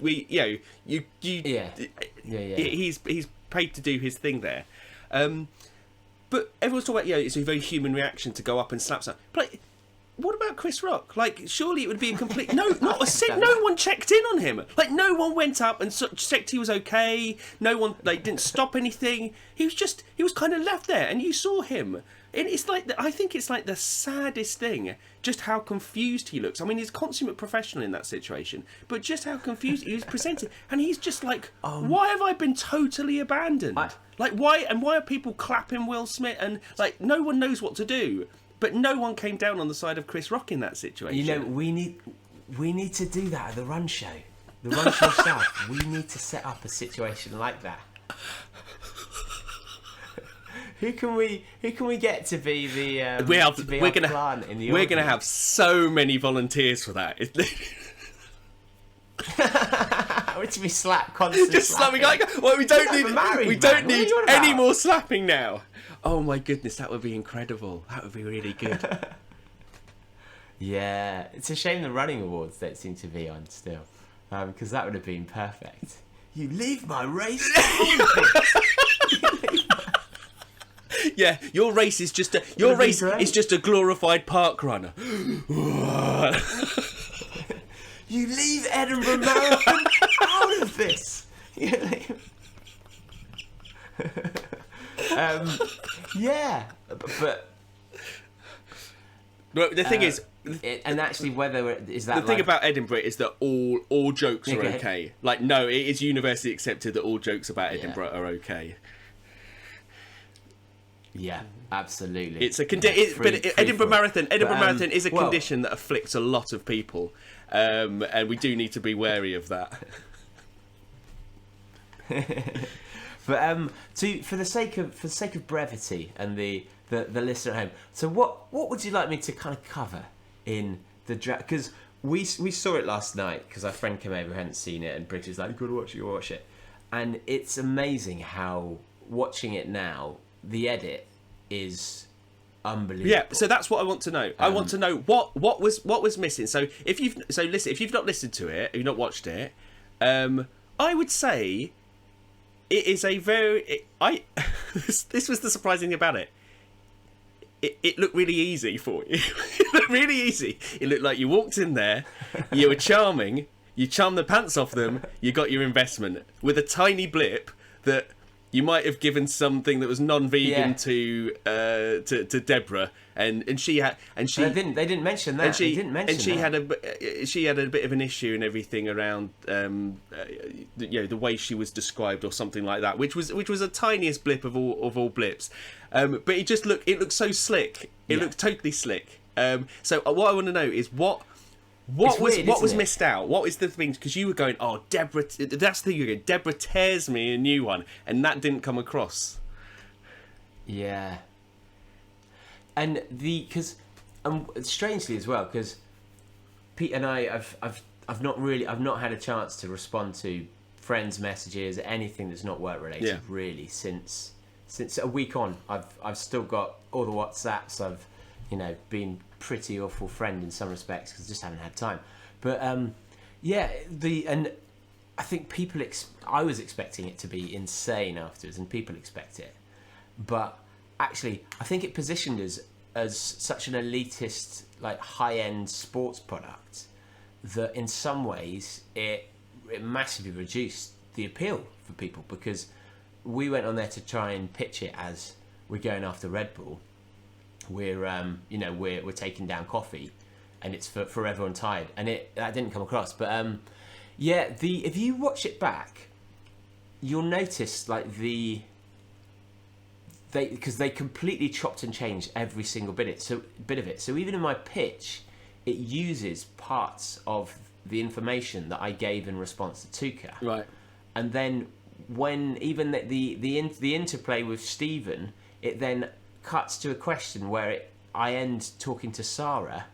B: paid to do his thing there. But everyone's talking about, it's a very human reaction to go up and slap someone. But what about Chris Rock? Like, surely it would be a complete no one checked in on him. Like, no one went up and checked he was okay. No one didn't stop anything. He was kind of left there, and you saw him. And it's like, I think it's like the saddest thing, just how confused he looks. I mean, he's a consummate professional in that situation, but just how confused he was presented, and he's just like, why have I been totally abandoned? Why are people clapping Will Smith, and like, no one knows what to do. But no one came down on the side of Chris Rock in that situation.
C: We need to do that at the Run Show. The Run Show South. We need to set up a situation like that. Who can we get to be the
B: we're gonna have so many volunteers for that.
C: We're to be slapped constantly. Just slapping.
B: Well, we don't need any more slapping now. Oh my goodness, that would be incredible. That would be really good.
C: Yeah, it's a shame the running awards don't seem to be on still, because that would have been perfect. You leave my race.
B: Yeah, your race is just a glorified park runner.
C: You leave Edinburgh Marathon out of this. Yeah, but
B: the thing is,
C: and actually, whether is that
B: the thing about Edinburgh is that all jokes are okay. Like, no, it is universally accepted that all jokes about Edinburgh are okay.
C: Yeah, absolutely.
B: It's a Edinburgh Marathon is a condition that afflicts a lot of people, and we do need to be wary of that.
C: But for the sake of brevity and the listener at home, so what would you like me to kind of cover in the draft? Because we saw it last night, because our friend came over who hadn't seen it, and Bridget was like, "You've got to watch it, watch it," and it's amazing how, watching it now, the edit is unbelievable.
B: Yeah, so that's what I want to know. I want to know what was missing. So if you've not listened to it, you've not watched it, I would say it is a very this was the surprising thing about it. It looked really easy for you. It looked really easy. It looked like you walked in there, you were charming, you charmed the pants off them, you got your investment with a tiny blip that you might have given something that was non-vegan to Deborah, and she had, and she
C: they didn't mention that.
B: She had a bit of an issue and everything around the way she was described or something like that, which was the tiniest blip of all blips, but it looked so slick. It looked totally slick. So what I want to know is what was missed out? What is the thing? Because you were going, oh, Deborah, that's the thing you're going, Deborah tears me a new one, and that didn't come across.
C: Yeah. And because strangely as well, because Pete and I, I've not had a chance to respond to friends' messages, anything that's not work related, really, since a week on. I've still got all the WhatsApps. I've been pretty awful friend in some respects because I just haven't had time. But and I think people I was expecting it to be insane afterwards, and people expect it, but actually I think it positioned us as such an elitist, like, high-end sports product that in some ways it massively reduced the appeal for people, because we went on there to try and pitch it as we're going after Red Bull. We're taking down coffee, and it's for everyone tired, and that didn't come across. But if you watch it back, you'll notice because they completely chopped and changed every single bit of it. So even in my pitch, it uses parts of the information that I gave in response to Tuka.
B: Right.
C: And then when even the interplay with Stephen, it then cuts to a question where I end talking to Sarah,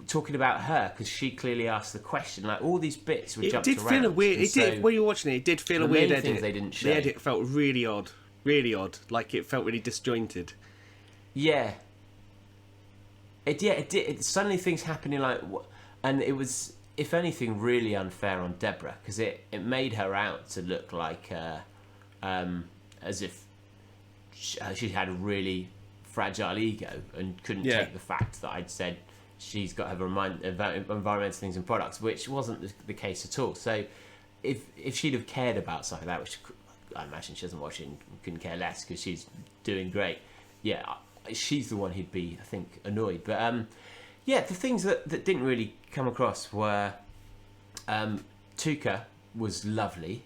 C: talking about her because she clearly asked the question. Like all these bits were jumped around.
B: It did feel a weird.
C: And
B: It did when you were watching it. It did feel a weird
C: many
B: edit.
C: things they didn't show.
B: The edit felt really odd. Really odd. Like it felt really disjointed.
C: Yeah. It did. Suddenly things happening and it was, if anything, really unfair on Deborah because it made her out to look like as if she had a really fragile ego and couldn't take the fact that I'd said she's got to have environmental things and products, which wasn't the case at all. So if she'd have cared about something like that, which I imagine she doesn't watch it and couldn't care less because she's doing great, she's the one who'd be, I think, annoyed. But the things that didn't really come across were Tuka was lovely,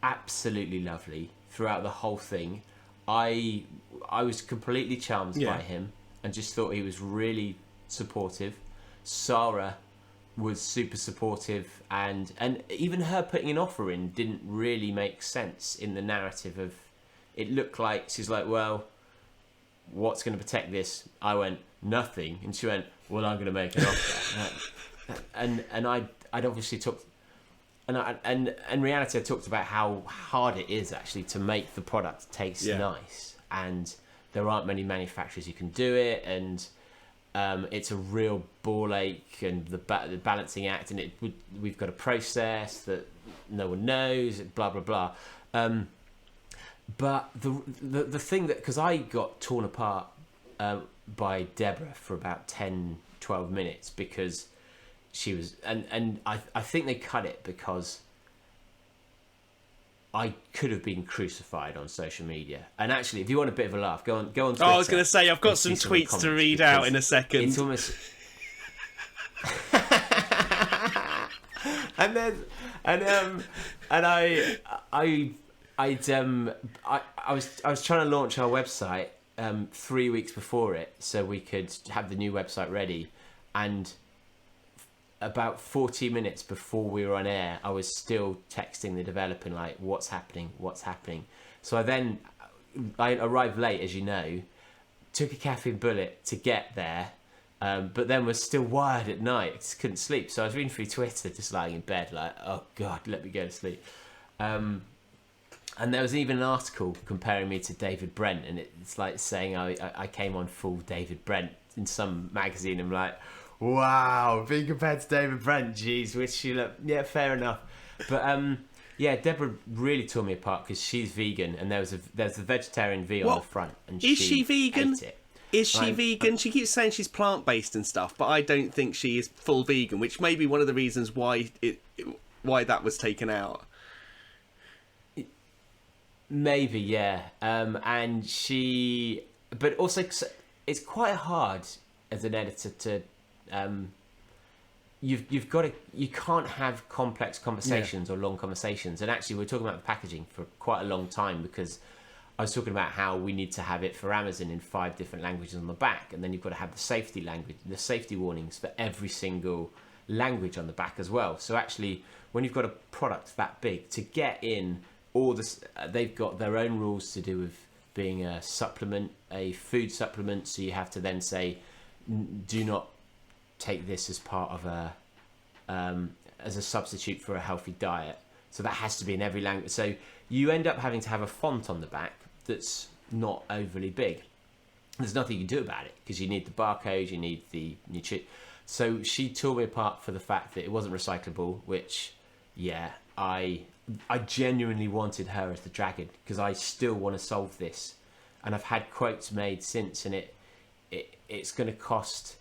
C: absolutely lovely throughout the whole thing. I was completely charmed by him and just thought he was really supportive. Sarah was super supportive, and even her putting an offer in didn't really make sense in the narrative of it. Looked like she's like, well, what's going to protect this? I went, nothing. And she went, well, I'm going to make an offer. and I'd obviously talked, and in reality I talked about how hard it is actually to make the product taste nice, and there aren't many manufacturers who can do it, and it's a real ball ache, and the balancing act, and we've got a process that no one knows, blah blah blah. But the thing that, because I got torn apart by Deborah for about 10-12 minutes because she was, and I think they cut it because I could have been crucified on social media. And actually, if you want a bit of a laugh, go on Twitter.
B: I was going to say, I've got some tweets to read out in a second.
C: It's almost I was trying to launch our website 3 weeks before it so we could have the new website ready, and about 40 minutes before we were on air I was still texting the developer like, what's happening. So I arrived late, as you know, took a caffeine bullet to get there, but then was still wired at night, just couldn't sleep. So I was reading through Twitter, just lying in bed like, oh god, let me go to sleep. And there was even an article comparing me to David Brent, and it's like saying I came on full David Brent in some magazine. I'm like, wow, being compared to David Brent, geez, which you look, yeah, fair enough. But Deborah really tore me apart because she's vegan, and there's a vegetarian V on the front, and
B: is she vegan?
C: Ate it.
B: Is she vegan? She keeps saying she's plant-based and stuff, but I don't think she is full vegan, which may be one of the reasons why that was taken out.
C: Maybe, yeah. And she, but also it's quite hard as an editor to, you've got to, you can't have complex conversations or long conversations. And actually, we're talking about the packaging for quite a long time because I was talking about how we need to have it for Amazon in 5 different languages on the back, and then you've got to have the safety warnings for every single language on the back as well. So actually, when you've got a product that big, to get in all this, they've got their own rules to do with being a supplement, a food supplement. So you have to then say, do not take this as part of as a substitute for a healthy diet. So that has to be in every language. So you end up having to have a font on the back that's not overly big. There's nothing you can do about it because you need the barcode, you need the nutrition. So she tore me apart for the fact that it wasn't recyclable, which, I genuinely wanted her as the dragon because I still want to solve this, and I've had quotes made since, and it's going to cost,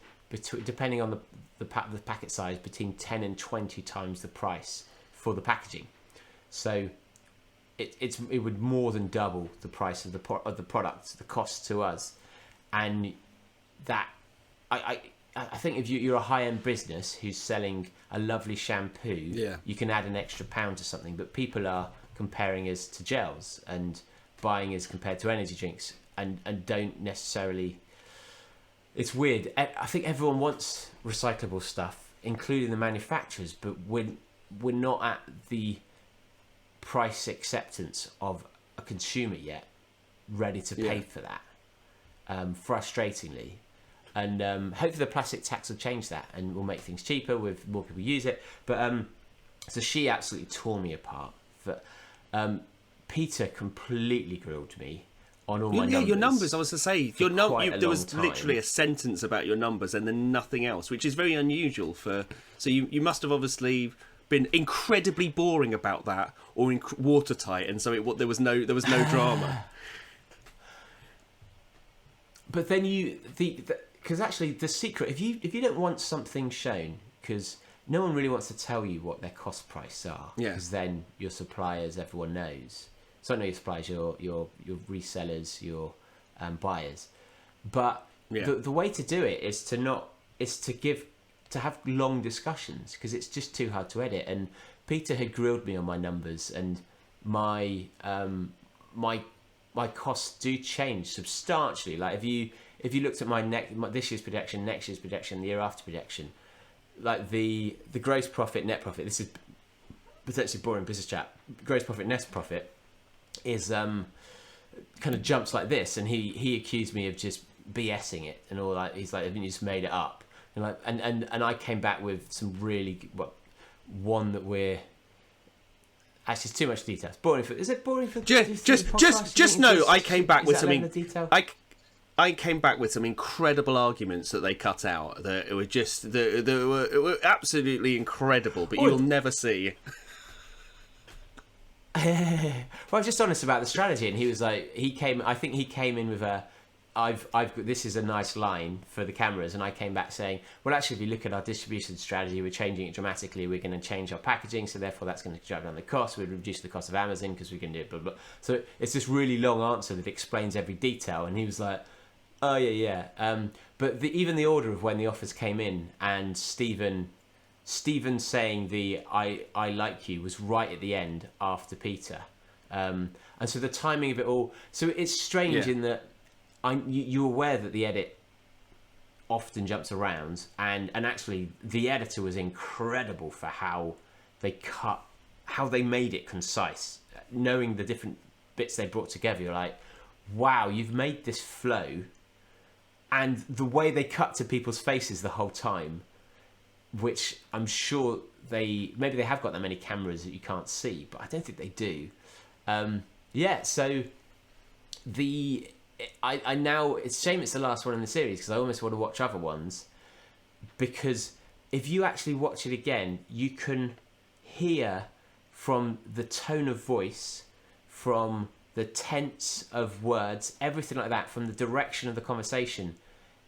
C: depending on the packet size, between 10 and 20 times the price for the packaging. So it would more than double the price of the product, the cost to us, and that I think if you're a high-end business who's selling a lovely shampoo, you can add an extra £1 to something, but people are comparing us to gels and buying us compared to energy drinks, and don't necessarily It's weird. I think everyone wants recyclable stuff, including the manufacturers, but we're not at the price acceptance of a consumer yet, ready to pay for that. Frustratingly, and hopefully the plastic tax will change that and will make things cheaper with more people use it. But so she absolutely tore me apart. But Peter completely grilled me on all my numbers.
B: Your numbers. I was to say there was
C: time.
B: literally a sentence about your numbers and then nothing else, which is very unusual for. So you must have obviously been incredibly boring about that, or watertight, and so there was no drama.
C: But then because actually the secret, if you don't want something shown, because no one really wants to tell you what their cost price are, because then your suppliers, everyone knows. So not your suppliers, your resellers, your buyers. But the way to do it is to have long discussions, because it's just too hard to edit. And Peter had grilled me on my numbers, and my costs do change substantially. Like if you looked at my this year's projection, next year's projection, the year after projection, like the gross profit, net profit. This is potentially boring business chat. Gross profit, net profit is kind of jumps like this, and he accused me of just BSing it and all that. He's like, "Have you just made it up?" And like, and I came back with some really one that we're. Actually, it's too much detail. It's boring is it boring for
B: just know I came back with something.
C: Detail?
B: I came back with some incredible arguments that they cut out. That it were just they were absolutely incredible, but you'll never see.
C: Well, I'm just honest about the strategy, and he was like, I think he came in with a, this is a nice line for the cameras, and I came back saying, well, actually, if you look at our distribution strategy, we're changing it dramatically. We're going to change our packaging, so therefore that's going to drive down the cost. We'll reduce the cost of Amazon because we can do it, blah, blah. So it's this really long answer that explains every detail, and he was like, oh, yeah. But even the order of when the offers came in, and Stephen saying I like you was right at the end after Peter. And so the timing of it all, so it's strange in that you're aware that the edit often jumps around, and actually the editor was incredible for how they made it concise. Knowing the different bits they brought together, you're like, wow, you've made this flow. And the way they cut to people's faces the whole time, which I'm sure maybe they have got that many cameras that you can't see, but I don't think they do. So I now, it's a shame it's the last one in the series, because I almost want to watch other ones, because if you actually watch it again, you can hear from the tone of voice, from the tense of words, everything like that, from the direction of the conversation,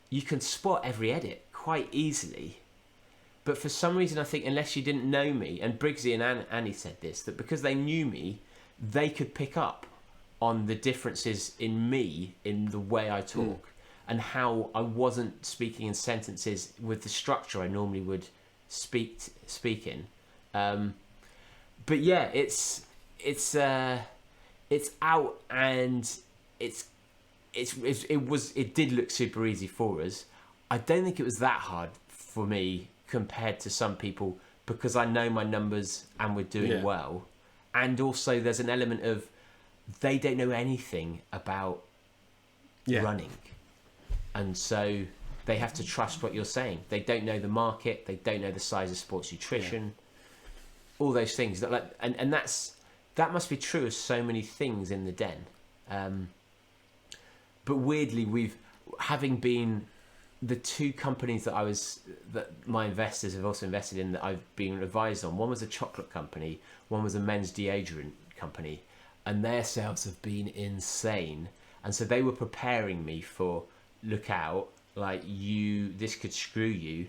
C: you can spot every edit quite easily. But for some reason, I think, unless you didn't know me, and Briggsy and Annie said this, that because they knew me, they could pick up on the differences in me, in the way I talk, and how I wasn't speaking in sentences with the structure I normally would speak in. But yeah, it's out, and it did look super easy for us. I don't think it was that hard for me compared to some people, because I know my numbers and we're doing well. And also there's an element of they don't know anything about running, and so they have to trust what you're saying. They don't know the market, they don't know the size of sports nutrition, all those things and that must be true of so many things in the den. But weirdly, having been the two companies that my investors have also invested in, that I've been advised on, one was a chocolate company, one was a men's deodorant company, and their sales have been insane. And so they were preparing me for, look out, like this could screw you.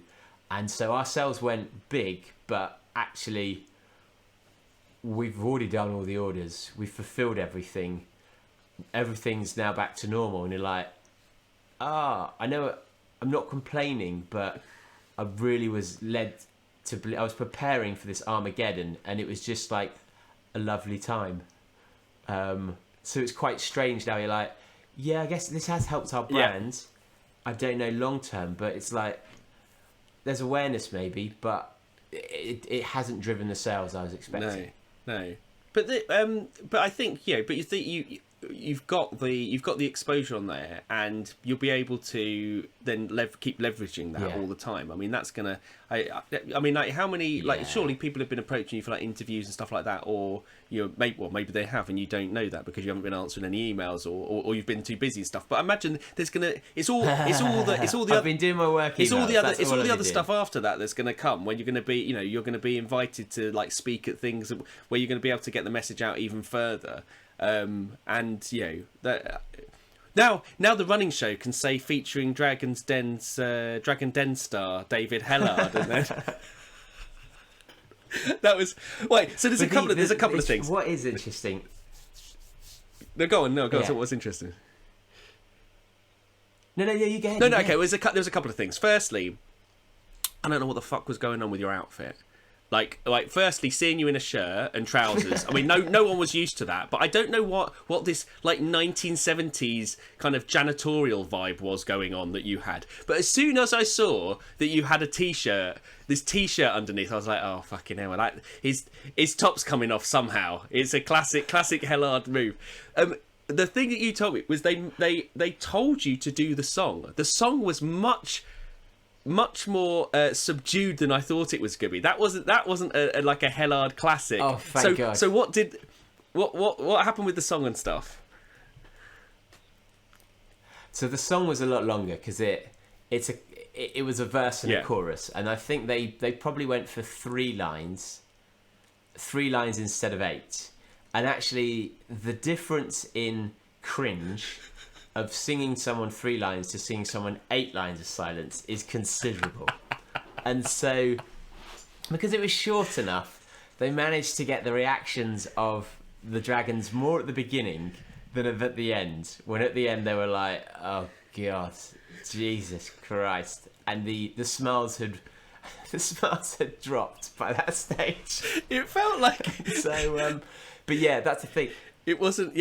C: And so our sales went big, but actually we've already done all the orders, we've fulfilled everything, everything's now back to normal. And you're like, I know I'm not complaining, but I really was led to believe, I was preparing for this Armageddon, and it was just like a lovely time. So it's quite strange now. You're like, yeah, I guess this has helped our brand, I don't know long term, but it's like there's awareness maybe, but it hasn't driven the sales I was expecting.
B: No. But I think but you think you've got the exposure on there, and you'll be able to then keep leveraging that all the time. I mean, that's gonna. I mean, like, how many surely people have been approaching you for like interviews and stuff like that, or maybe they have and you don't know that because you haven't been answering any emails, or you've been too busy and stuff. But I imagine there's gonna it's all the
C: I've been doing my work.
B: It's all the other stuff after that that's going to come when you're going to be you're going to be invited to like speak at things where you're going to be able to get the message out even further. That now the running show can say featuring Dragon Den star David Hellard, and then that was so there's a couple of things.
C: What is interesting?
B: Go on. So what's interesting?
C: No, you go ahead.
B: No, okay. Well, there's a couple of things. Firstly, I don't know what the fuck was going on with your outfit. Like, firstly, seeing you in a shirt and trousers. I mean, no one was used to that. But I don't know what this like 1970s kind of janitorial vibe was going on that you had. But as soon as I saw that you had this t-shirt underneath, I was like, oh fucking hell! His top's coming off somehow. It's a classic Hellard move. The thing that you told me was they told you to do the song. The song was much more subdued than I thought it was going to be. That wasn't like a Hellard classic.
C: Oh, thank God.
B: So what happened with the song and stuff?
C: So the song was a lot longer because it was a verse and a chorus, and I think they probably went for 3 lines instead of 8. And actually, the difference in cringe of singing someone 3 lines to singing someone 8 lines of silence is considerable. And so, because it was short enough, they managed to get the reactions of the Dragons more at the beginning than at the end. When at the end they were like, oh God, Jesus Christ. And the smiles had dropped by that stage.
B: It felt like
C: so. But yeah, that's the thing.
B: It wasn't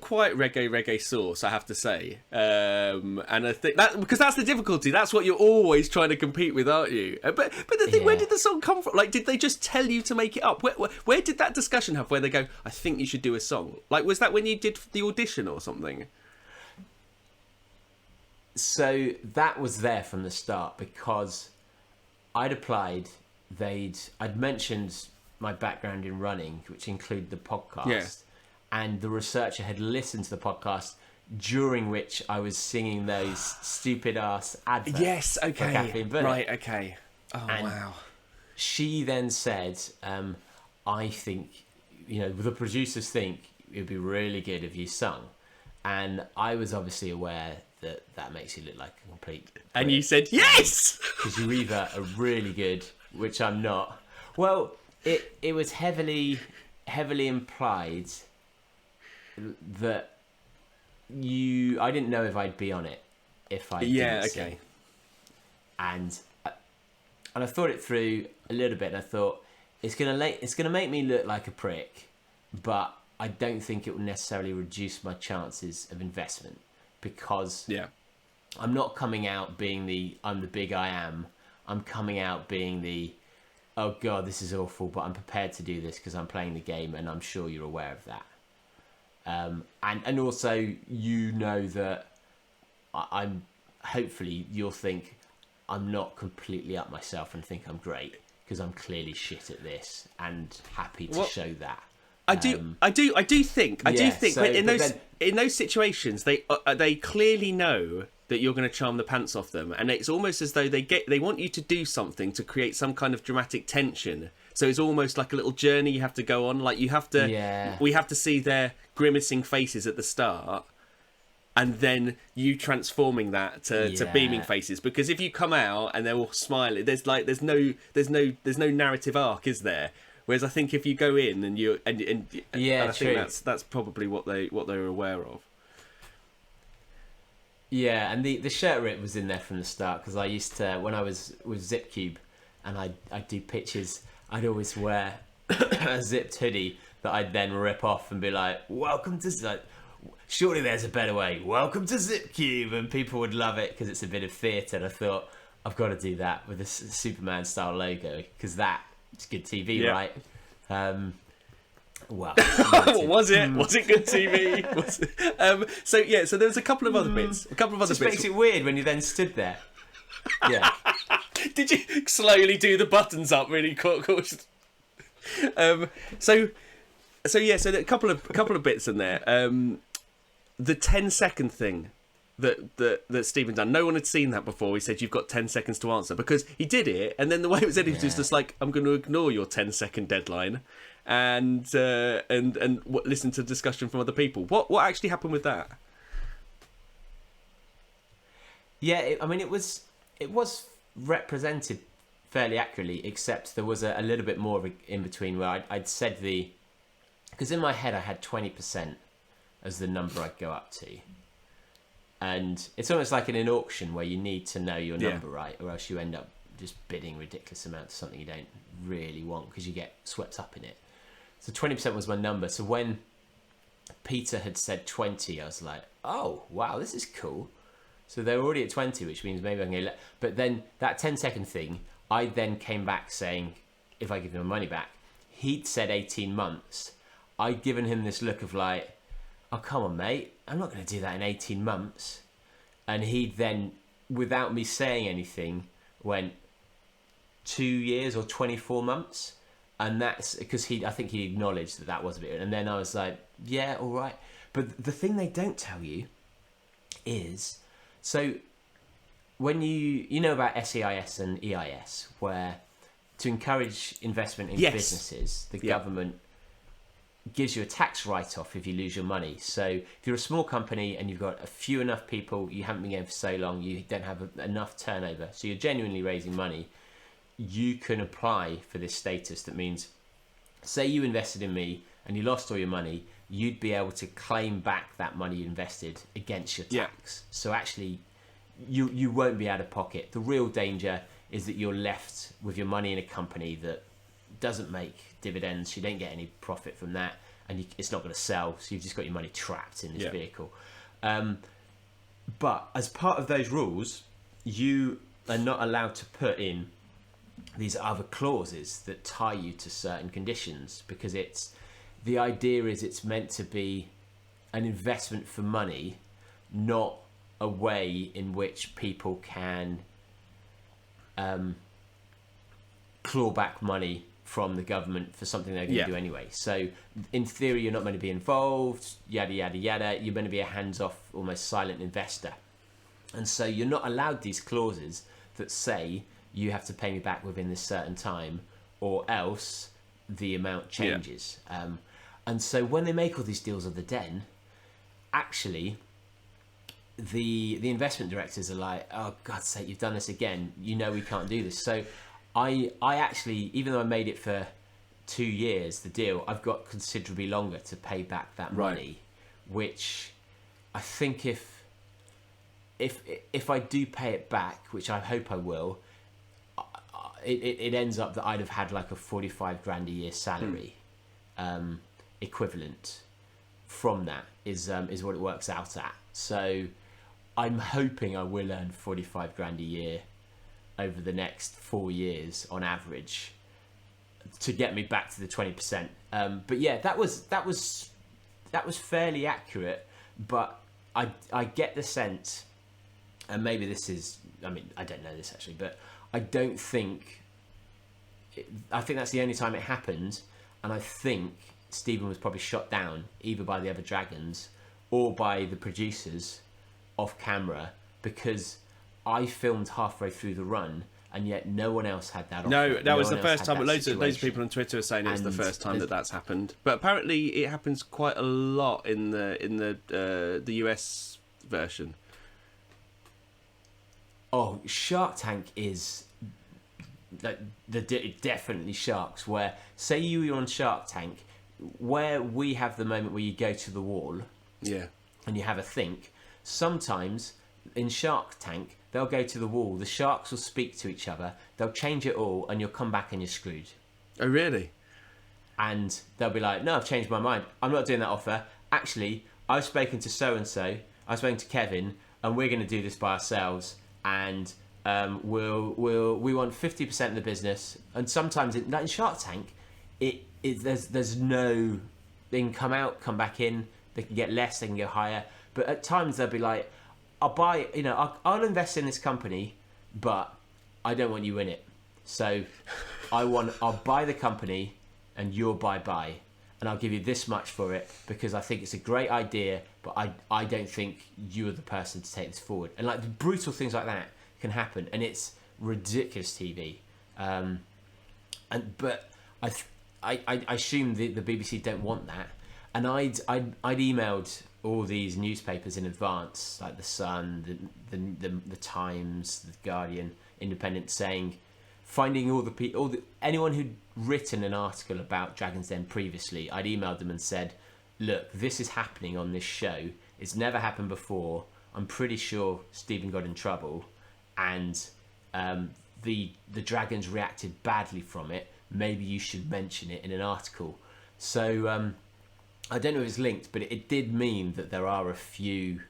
B: quite reggae sauce, I have to say. And I think that because that's the difficulty. That's what you're always trying to compete with, aren't you? But the thing, where did the song come from? Like, did they just tell you to make it up? Where did that discussion have? Where they go, I think you should do a song. Like, was that when you did the audition or something?
C: So that was there from the start because I'd applied. I'd mentioned my background in running, which included the podcast. Yeah. And the researcher had listened to the podcast during which I was singing those stupid ass adverts.
B: Yes, okay.
C: For caffeine Bunny.
B: Right, okay. Oh, and wow.
C: She then said, I think, the producers think it'd be really good if you sung. And I was obviously aware that makes you look like a complete prick.
B: And you said, yes!
C: Because you either are really good, which I'm not. Well, it was heavily implied that I didn't know if I'd be on it if I didn't sing. And I thought it through a little bit, and I thought it's gonna make me look like a prick, but I don't think it will necessarily reduce my chances of investment because I'm not coming out being I'm the big I am. I'm coming out being oh God, this is awful, but I'm prepared to do this because I'm playing the game, and I'm sure you're aware of that. And also, that I'm. Hopefully, you'll think I'm not completely up myself and think I'm great because I'm clearly shit at this and happy to show that. I do think. So, but in those situations, they clearly know that you're going to charm the pants off them, and it's almost as though they want you to do something to create some kind of dramatic tension. So it's almost like a little journey you have to go on. Like we have to see their grimacing faces at the start, and then you transforming that to beaming faces. Because if you come out and they're all smiling, there's no narrative arc, is there? Whereas I think if you go in and I think that's probably what they're aware of. Yeah, and the shirt rip was in there from the start because I used to, when I was with Zipcube and I'd do pitches, I'd always wear a zipped hoodie that I'd then rip off and be like, welcome surely there's a better way. Welcome to Zipcube, and people would love it because it's a bit of theatre. And I thought, I've got to do that with a Superman style logo because that's good TV,
B: Yeah.
C: right? Well,
B: Was it? Was it good TV? So there was a couple of other bits. A couple of other
C: just
B: bits.
C: makes it weird when you then stood there. Yeah.
B: Did you slowly do the buttons up really cautious? So a couple of bits in there. The 10-second thing that Stephen done. No one had seen that before. He said, "You've got 10 seconds to answer," because he did it, and then the way it was edited was just like, "I'm going to ignore your 10-second deadline and listen to discussion from other people." What actually happened with that?
C: Yeah, it was represented fairly accurately, except there was a little bit more of a in between where I'd said because in my head I had 20% as the number I'd go up to. And it's almost like in an auction where you need to know your number, right? Or else you end up just bidding ridiculous amounts of something you don't really want because you get swept up in it. So 20% was my number. So when Peter had said 20, I was like, oh, wow, this is cool. So they were already at 20, which means maybe I can get... But then that 10-second thing, I then came back saying, if I give him my money back, he'd said 18 months. I'd given him this look of like, oh, come on, mate, I'm not going to do that in 18 months. And he then, without me saying anything, went 2 years or 24 months. And that's because I think he acknowledged that was a bit. And then I was like, yeah, all right. But the thing they don't tell you is, so when you know about SEIS and EIS, where to encourage investment in businesses, the government gives you a tax write-off if you lose your money. So if you're a small company and you've got a few enough people, you haven't been going for so long, you don't have enough turnover, so you're genuinely raising money, you can apply for this status that means, say you invested in me and you lost all your money, you'd be able to claim back that money you invested against your tax. So actually, you won't be out of pocket. The real danger is that you're left with your money in a company that doesn't make dividends, you don't get any profit from that, and it's not going to sell, so you've just got your money trapped in this vehicle. But as part of those rules, you are not allowed to put in these other clauses that tie you to certain conditions, because the idea is it's meant to be an investment for money, not a way in which people can claw back money from the government for something they're going to do anyway. So in theory, you're not going to be involved, yada, yada, yada. You're going to be a hands-off, almost silent investor. And so you're not allowed these clauses that say you have to pay me back within this certain time or else the amount changes. And so when they make all these deals of the den, actually, the investment directors are like, oh, God's sake, you've done this again. You know we can't do this. So I actually, even though I made it for 2 years, the deal, I've got considerably longer to pay back that money, which I think if I do pay it back, which I hope I will, it ends up that I'd have had like a 45 grand a year salary equivalent from that is what it works out at. So I'm hoping I will earn 45 grand a year over the next 4 years on average to get me back to the 20%. But yeah, that was fairly accurate, but I get the sense, and maybe this is, I mean, I don't know this actually, but I think that's the only time it happened, and I think Stephen was probably shot down either by the other dragons or by the producers off camera, because I filmed halfway through the run and yet no one else had that offer.
B: No, that was the first time. Loads of people on Twitter are saying it's the first time that's happened, but apparently it happens quite a lot in the US version.
C: Oh, Shark Tank is definitely sharks. Where say you're on Shark Tank, where we have the moment where you go to the wall, and you have a think. Sometimes in Shark Tank, they'll go to the wall, the sharks will speak to each other, they'll change it all, and you'll come back and you're screwed.
B: Oh, really?
C: And they'll be like, no, I've changed my mind. I'm not doing that offer. actually, I've spoken to so and so, I've spoken to Kevin, and we're going to do this by ourselves, and we want 50% of the business. And sometimes in Shark Tank, there's no, they can come out, come back in, they can get less, they can go higher, but at times they'll be like, I'll invest in this company, but I don't want you in it. So I'll buy the company and you'll buy, and I'll give you this much for it because I think it's a great idea, but I don't think you're the person to take this forward. And like brutal things like that can happen, and it's ridiculous TV. But I assume the BBC don't want that, and I'd emailed all these newspapers in advance, like the Sun, the Times, the Guardian, Independent, saying, finding anyone who'd written an article about Dragon's Den previously. I'd emailed them and said, look, this is happening on this show. It's never happened before. I'm pretty sure Stephen got in trouble, and the dragons reacted badly from it. Maybe you should mention it in an article. So I don't know if it's linked, but it did mean that there are a few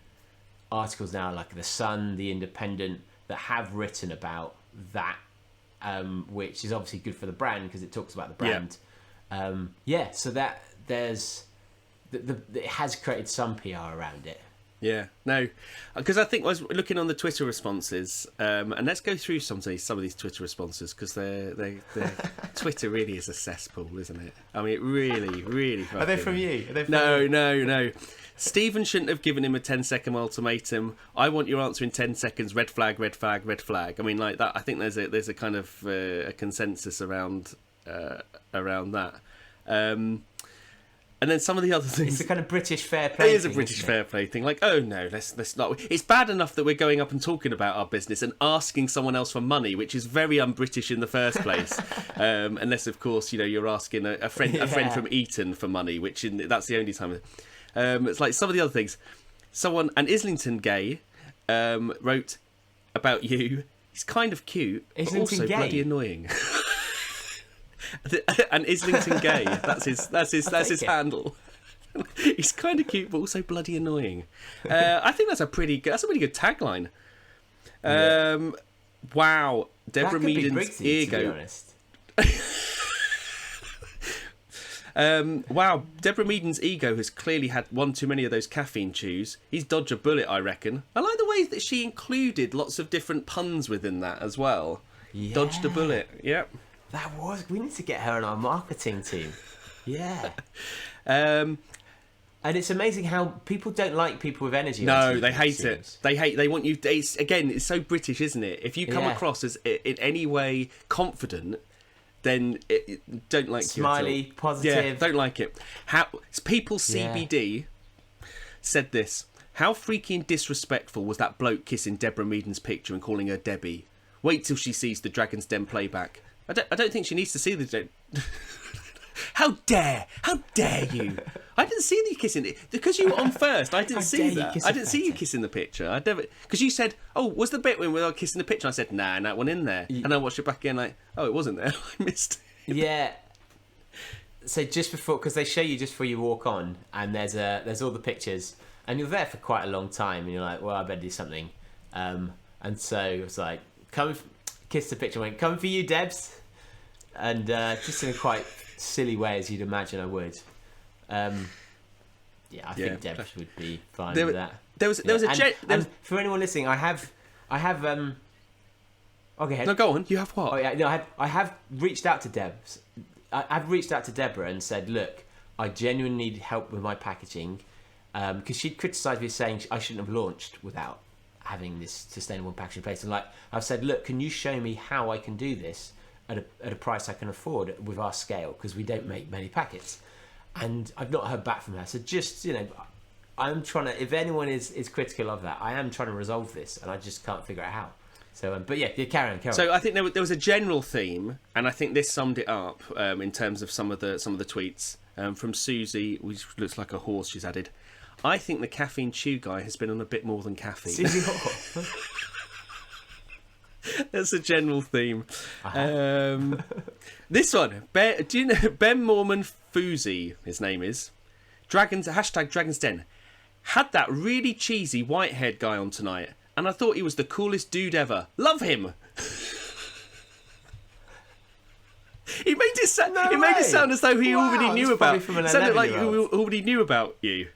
C: articles now, like the Sun, the Independent, that have written about that, which is obviously good for the brand because it talks about the brand. So that it has created some PR around it.
B: Yeah, no, because I think I was looking on the Twitter responses, and let's go through some of these Twitter responses, because they're Twitter really is a cesspool, isn't it? I mean, it really.
C: Are they from you?
B: No. Stephen shouldn't have given him a 10-second ultimatum. I want your answer in 10 seconds. Red flag, red flag, red flag. I mean, like that. I think there's a kind of a consensus around that. And then some of the other things.
C: It's a kind of British fair play.
B: It is a British fair play thing. Like, oh no, let's not. It's bad enough that we're going up and talking about our business and asking someone else for money, which is very un-British in the first place. Unless, of course, you're asking a friend from Eton for money, that's the only time. It's like some of the other things. An Islington gay wrote about you. He's kind of cute, but also bloody annoying. And Islington gay, that's his handle. He's kind of cute but also bloody annoying. I think that's a pretty good tagline. Wow, Deborah Meaden's ego. Wow, Deborah Meaden's ego has clearly had one too many of those caffeine chews. He's dodged a bullet, I reckon. I like the way that she included lots of different puns within that as well. Yeah. Dodged a bullet, yep.
C: We need to get her on our marketing team. Yeah. And it's amazing how people don't like people with energy.
B: No, they hate it. They want you. It's so British, isn't it? If you come across as in any way confident, then don't like
C: smiley,
B: you at all.
C: positive.
B: Yeah, don't like it. People CBD said this. How freaky and disrespectful was that bloke kissing Deborah Meaden's picture and calling her Debbie? Wait till she sees the Dragon's Den playback. I don't think she needs to see the. How dare you? I didn't see you kissing because you were on first. I didn't see that. I didn't see you kissing the picture. I never, because you said, "Oh, was the bit when we were kissing the picture?" I said, "Nah, that one in there." And I watched it back again, like, "Oh, it wasn't there. I missed it."
C: Yeah. So just before, because they show you just before you walk on, and there's all the pictures, and you're there for quite a long time, and you're like, "Well, I better do something." And so it was like, kiss the picture, went, "Come for you, Debs," and just in a quite silly way, as you'd imagine I would. I think Debs would be fine with that.
B: There was
C: and for anyone listening, I have. Okay.
B: No, go on. You have what?
C: Oh yeah, no, I have reached out to Debs. I've reached out to Deborah and said, look, I genuinely need help with my packaging, because she'd criticised me saying I shouldn't have launched without having this sustainable packaging in place. And I've said, look, can you show me how I can do this at a price I can afford with our scale, because we don't make many packets. And I've not heard back from her. So just, I'm trying to, if anyone is critical of that, I am trying to resolve this, and I just can't figure out how. So, but yeah, carry on.
B: So I think there was a general theme, and I think this summed it up in terms of some of the tweets from Susie, which looks like a horse. She's added, I think the caffeine chew guy has been on a bit more than caffeine.
C: Susie Hall.
B: That's a general theme. This one, do you know Ben Mormon Fuzi? His name is. Dragon's Den. Had that really cheesy white-haired guy on tonight, and I thought he was the coolest dude ever. Love him. He made it sound.
C: No
B: it made
C: way.
B: it sound as though he
C: Wow,
B: already knew
C: that's
B: about.
C: probably from an
B: It sounded like he
C: 11-year-old.
B: already knew about you.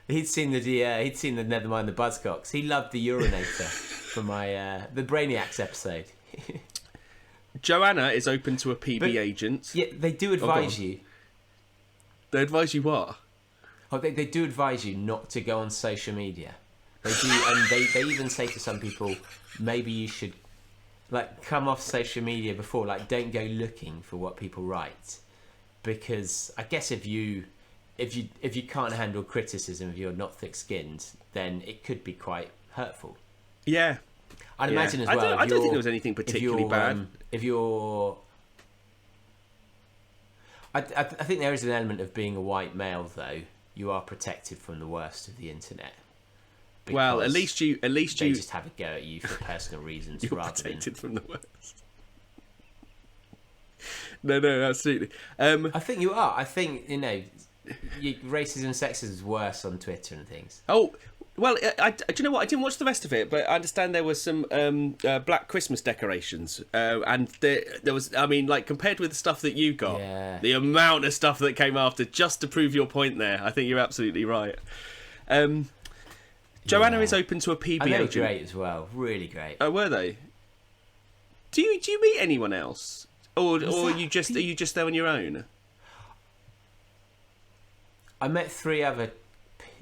C: He'd seen the Nevermind the Buzzcocks. He loved the urinator from my the Brainiacs episode.
B: Joanna is open to a PB
C: But-
B: agent.
C: Yeah, they do advise
B: on.
C: you.
B: They advise you what?
C: Oh, they do advise you not to go on social media. They do, and they even say to some people, maybe you should like come off social media before. Like, don't go looking for what people write, because I guess if you can't handle criticism, if you're not thick-skinned, then it could be quite hurtful.
B: Yeah.
C: I'd imagine as
B: I
C: well.
B: don't think there was anything particularly bad.
C: I think there is an element of being a white male, though. You are protected from the worst of the internet.
B: Well, at
C: because
B: least
C: they
B: you
C: just have a go at you for personal reasons
B: you're
C: rather
B: protected
C: than.
B: from the worst. No, absolutely.
C: I think you are. I think racism and sexism is worse on Twitter and things.
B: Oh, well, do you know what? I didn't watch the rest of it, but I understand there was some black Christmas decorations, and there was. I mean, like compared with the stuff that you got,
C: Yeah.
B: the amount of stuff that came after, just to prove your point there. I think you're absolutely right. Joanna
C: Yeah.
B: is open to a PB
C: And they were
B: agent.
C: great as well. Really great.
B: Oh, were they? Do you meet anyone else, or
C: Was
B: are
C: that
B: you just there on your own?
C: I met 3 other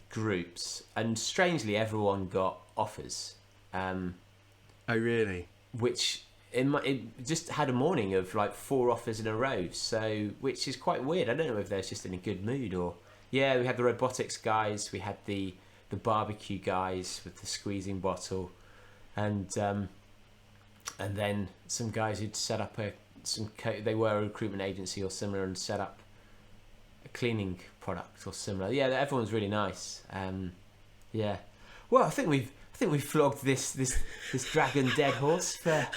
C: groups, and strangely, everyone got offers.
B: Oh, really?
C: Which it just had a morning of like 4 offers in a row, so which is quite weird. I don't know if they're just in a good mood or we had the robotics guys, we had the barbecue guys with the squeezing bottle, and then some guys who'd set up they were a recruitment agency or similar and set up a cleaning product or similar. Yeah, everyone's really nice. Well, I think we've flogged this dragon dead horse for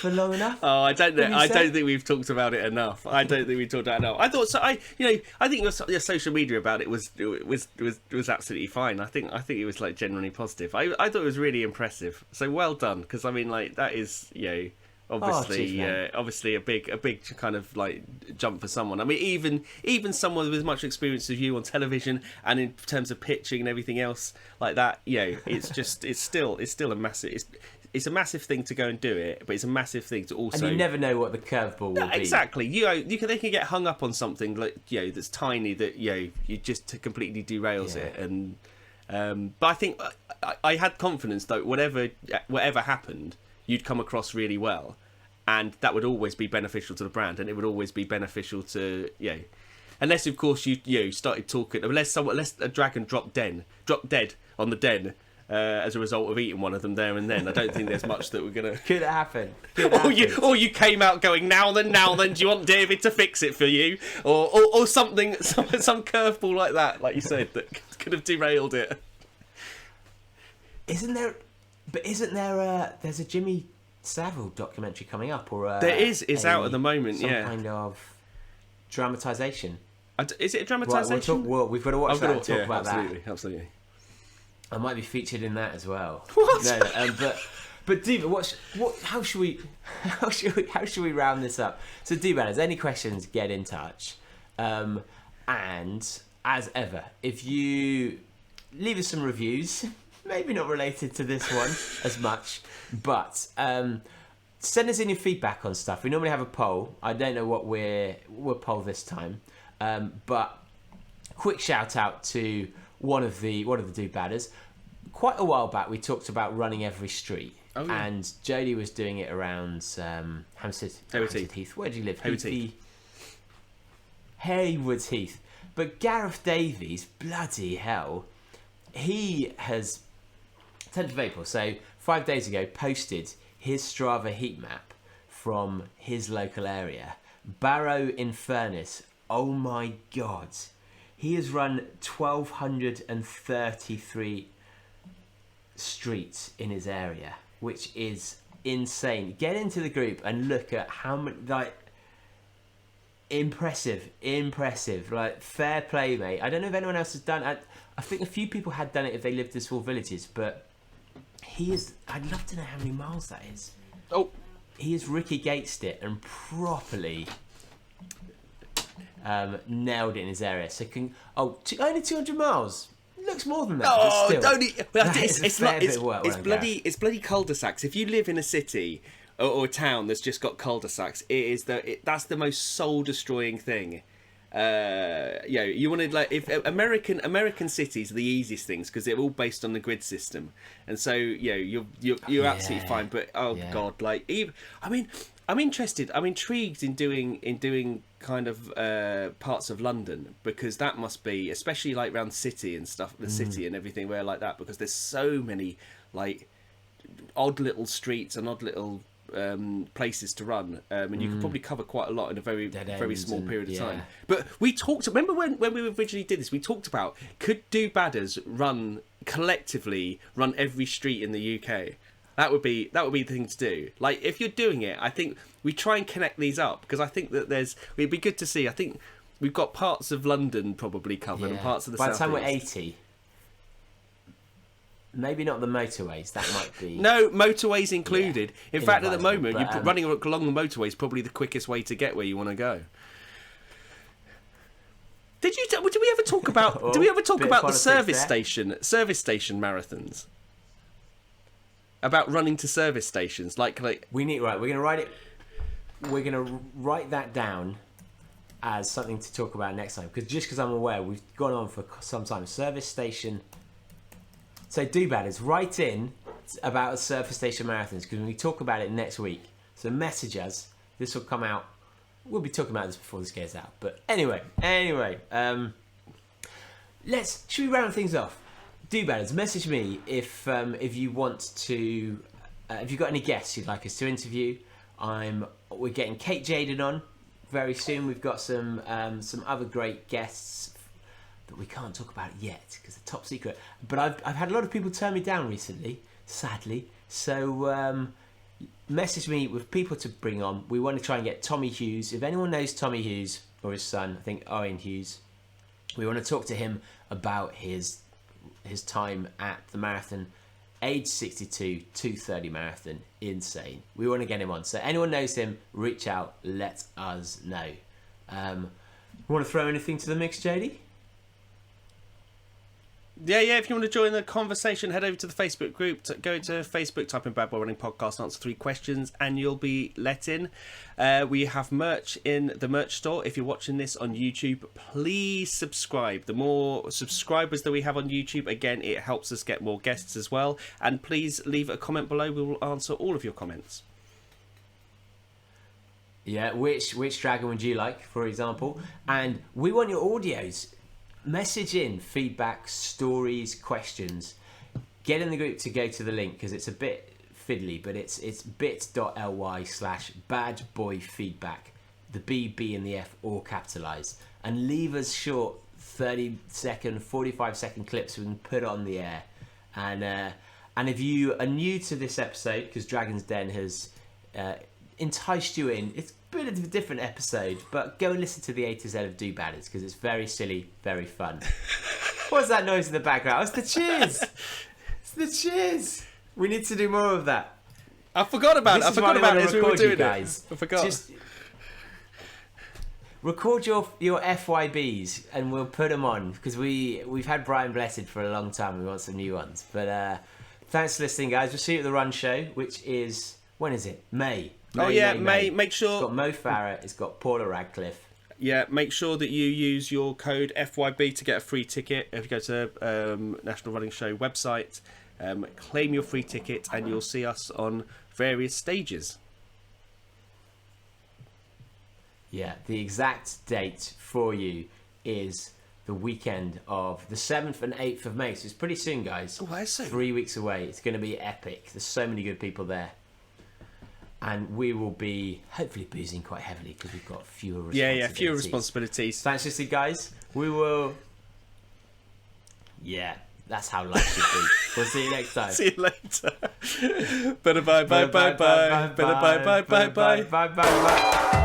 C: long enough.
B: Oh, I don't know.
C: What do you
B: I
C: say?
B: don't think we've talked about it enough. I don't think we talked about it enough. I thought so. I think your social media about it was absolutely fine. I think it was like genuinely positive. I thought it was really impressive. So well done, because I mean, like that is obviously
C: cheers, man.
B: obviously a big kind of like jump for someone. I mean, even someone with as much experience as you on television and in terms of pitching and everything else like that. It's still a massive. It's a massive thing to go and do it, but it's a massive thing to also.
C: And you never know what the curveball will be.
B: Exactly. They can get hung up on something like that's tiny that you just completely derails it. And but I think I had confidence though. Whatever happened, you'd come across really well, and that would always be beneficial to the brand, and it would always be beneficial to unless of course you started talking, unless a dragon dropped dead on the den. As a result of eating one of them there and then, I don't think there's much that we're gonna.
C: Could happen.
B: Or you came out going now then. Do you want David to fix it for you, or something, some curveball like that, like you said, that could have derailed it.
C: Isn't there? There's a Jimmy Savile documentary coming up, or
B: There is. It's out at the moment.
C: Some
B: Yeah.
C: kind of dramatisation.
B: Is it a
C: Right,
B: dramatisation?
C: we've got to watch that and talk about
B: absolutely,
C: that.
B: Absolutely.
C: I might be featured in that as well.
B: What?
C: No, but David, how should we round this up? So, David, any questions? Get in touch. And as ever, if you leave us some reviews, maybe not related to this one as much, but send us in your feedback on stuff. We normally have a poll. I don't know what we'll poll this time, but quick shout out to one of the do-badders. Quite a while back, we talked about running every street.
B: Oh, yeah.
C: And Jody was doing it around Hampstead Heath. Where do you live? Haywards Heath. But Gareth Davies, bloody hell, he has 10th of April, so 5 days ago, posted his Strava heat map from his local area. Barrow in Furness. Oh my God. He has run 1,233 streets in his area, which is insane. Get into the group and look at how many. Like, impressive. Like, fair play, mate. I don't know if anyone else has done it. I think a few people had done it if they lived in small villages, but he is... I'd love to know how many miles that is.
B: Oh.
C: He has Ricky Gates'd it and properly nailed it in his area. So only 200 miles. Looks more than that.
B: Oh,
C: but still,
B: don't he? Well,
C: it's
B: bloody cul-de-sacs. If you live in a city or a town that's just got cul-de-sacs, that's the most soul-destroying thing. You want to, like, if American cities are the easiest things because they're all based on the grid system, and so you're absolutely fine. But God, like, even, I'm intrigued in doing kind of parts of London, because that must be, especially like around city and stuff, the city and everything where like that, because there's so many like odd little streets and odd little places to run, and you could probably cover quite a lot in a very small period of time. But we talked, remember when we originally did this, we talked about, could do-badders collectively run every street in the UK? That would be the thing to do. Like, if you're doing it, I think we try and connect these up, because I think that it'd be good to see. I think we've got parts of London probably covered and parts of the south.
C: By the time we're 80, maybe not the motorways. That might be
B: no motorways included. In fact, at the moment,
C: but,
B: running along the motorway is probably the quickest way to get where you want to go. Did we ever talk about? Did we ever talk about the service station marathons? About running to service stations, like
C: we need We're gonna write that down as something to talk about next time. Because I'm aware we've gone on for some time. Service station. So do-badders, write in about service station marathons, because we talk about it next week. So message us. This will come out. We'll be talking about this before this goes out. But anyway. Should we round things off? Do-badders, message me if you want to. If you've got any guests you'd like us to interview. We're getting Kate Jaden on very soon. We've got some other great guests that we can't talk about yet because they're top secret. But I've had a lot of people turn me down recently, sadly. So message me with people to bring on. We want to try and get Tommy Hughes. If anyone knows Tommy Hughes or his son, I think Owen Hughes, we want to talk to him about his time at the marathon, age 62, 2:30 marathon. Insane. We want to get him on. So anyone knows him, reach out, let us know. Want to throw anything to the mix, Jody?
B: Yeah. If you want to join the conversation, head over to the Facebook group. Go to Facebook, type in Bad Boy Running Podcast, answer 3 questions, and you'll be let in. We have merch in the merch store. If you're watching this on YouTube, please subscribe. The more subscribers that we have on YouTube, again, it helps us get more guests as well. And please leave a comment below. We will answer all of your comments.
C: Yeah, which dragon would you like, for example? And we want your audios. Message in feedback, stories, questions. Get in the group to go to the link, because it's a bit fiddly, but it's bit.ly/badboyfeedback. The B and the F all capitalised. And leave us short 30-second, 45-second clips we can put on the air. And if you are new to this episode, because Dragon's Den has enticed you in, it's a bit of a different episode, but go and listen to the A to Z of Do-Badders, because it's very silly, very fun. What's that noise in the background? It's the cheers. It's the cheers. We need to do more of that.
B: I forgot about it. I forgot about it as we were doing it. I forgot.
C: Just record your FYBs and we'll put them on, because we've had Brian Blessed for a long time. We want some new ones. But thanks for listening, guys. We'll see you at the Run Show, which is, when is it? May.
B: May. Make sure.
C: It's got Mo Farah. It's got Paula Radcliffe.
B: Yeah, make sure that you use your code FYB to get a free ticket. If you go to National Running Show website, claim your free ticket, and you'll see us on various stages.
C: Yeah, the exact date for you is the weekend of the 7th and 8th of May. So it's pretty soon, guys.
B: Oh, that's so
C: 3 weeks away. It's going to be epic. There's so many good people there. And we will be hopefully boozing quite heavily, because we've got fewer responsibilities.
B: Yeah, fewer responsibilities.
C: Thanks, listening, guys. We will... Yeah, that's how life should be. We'll see you next time.
B: See you later. Bye.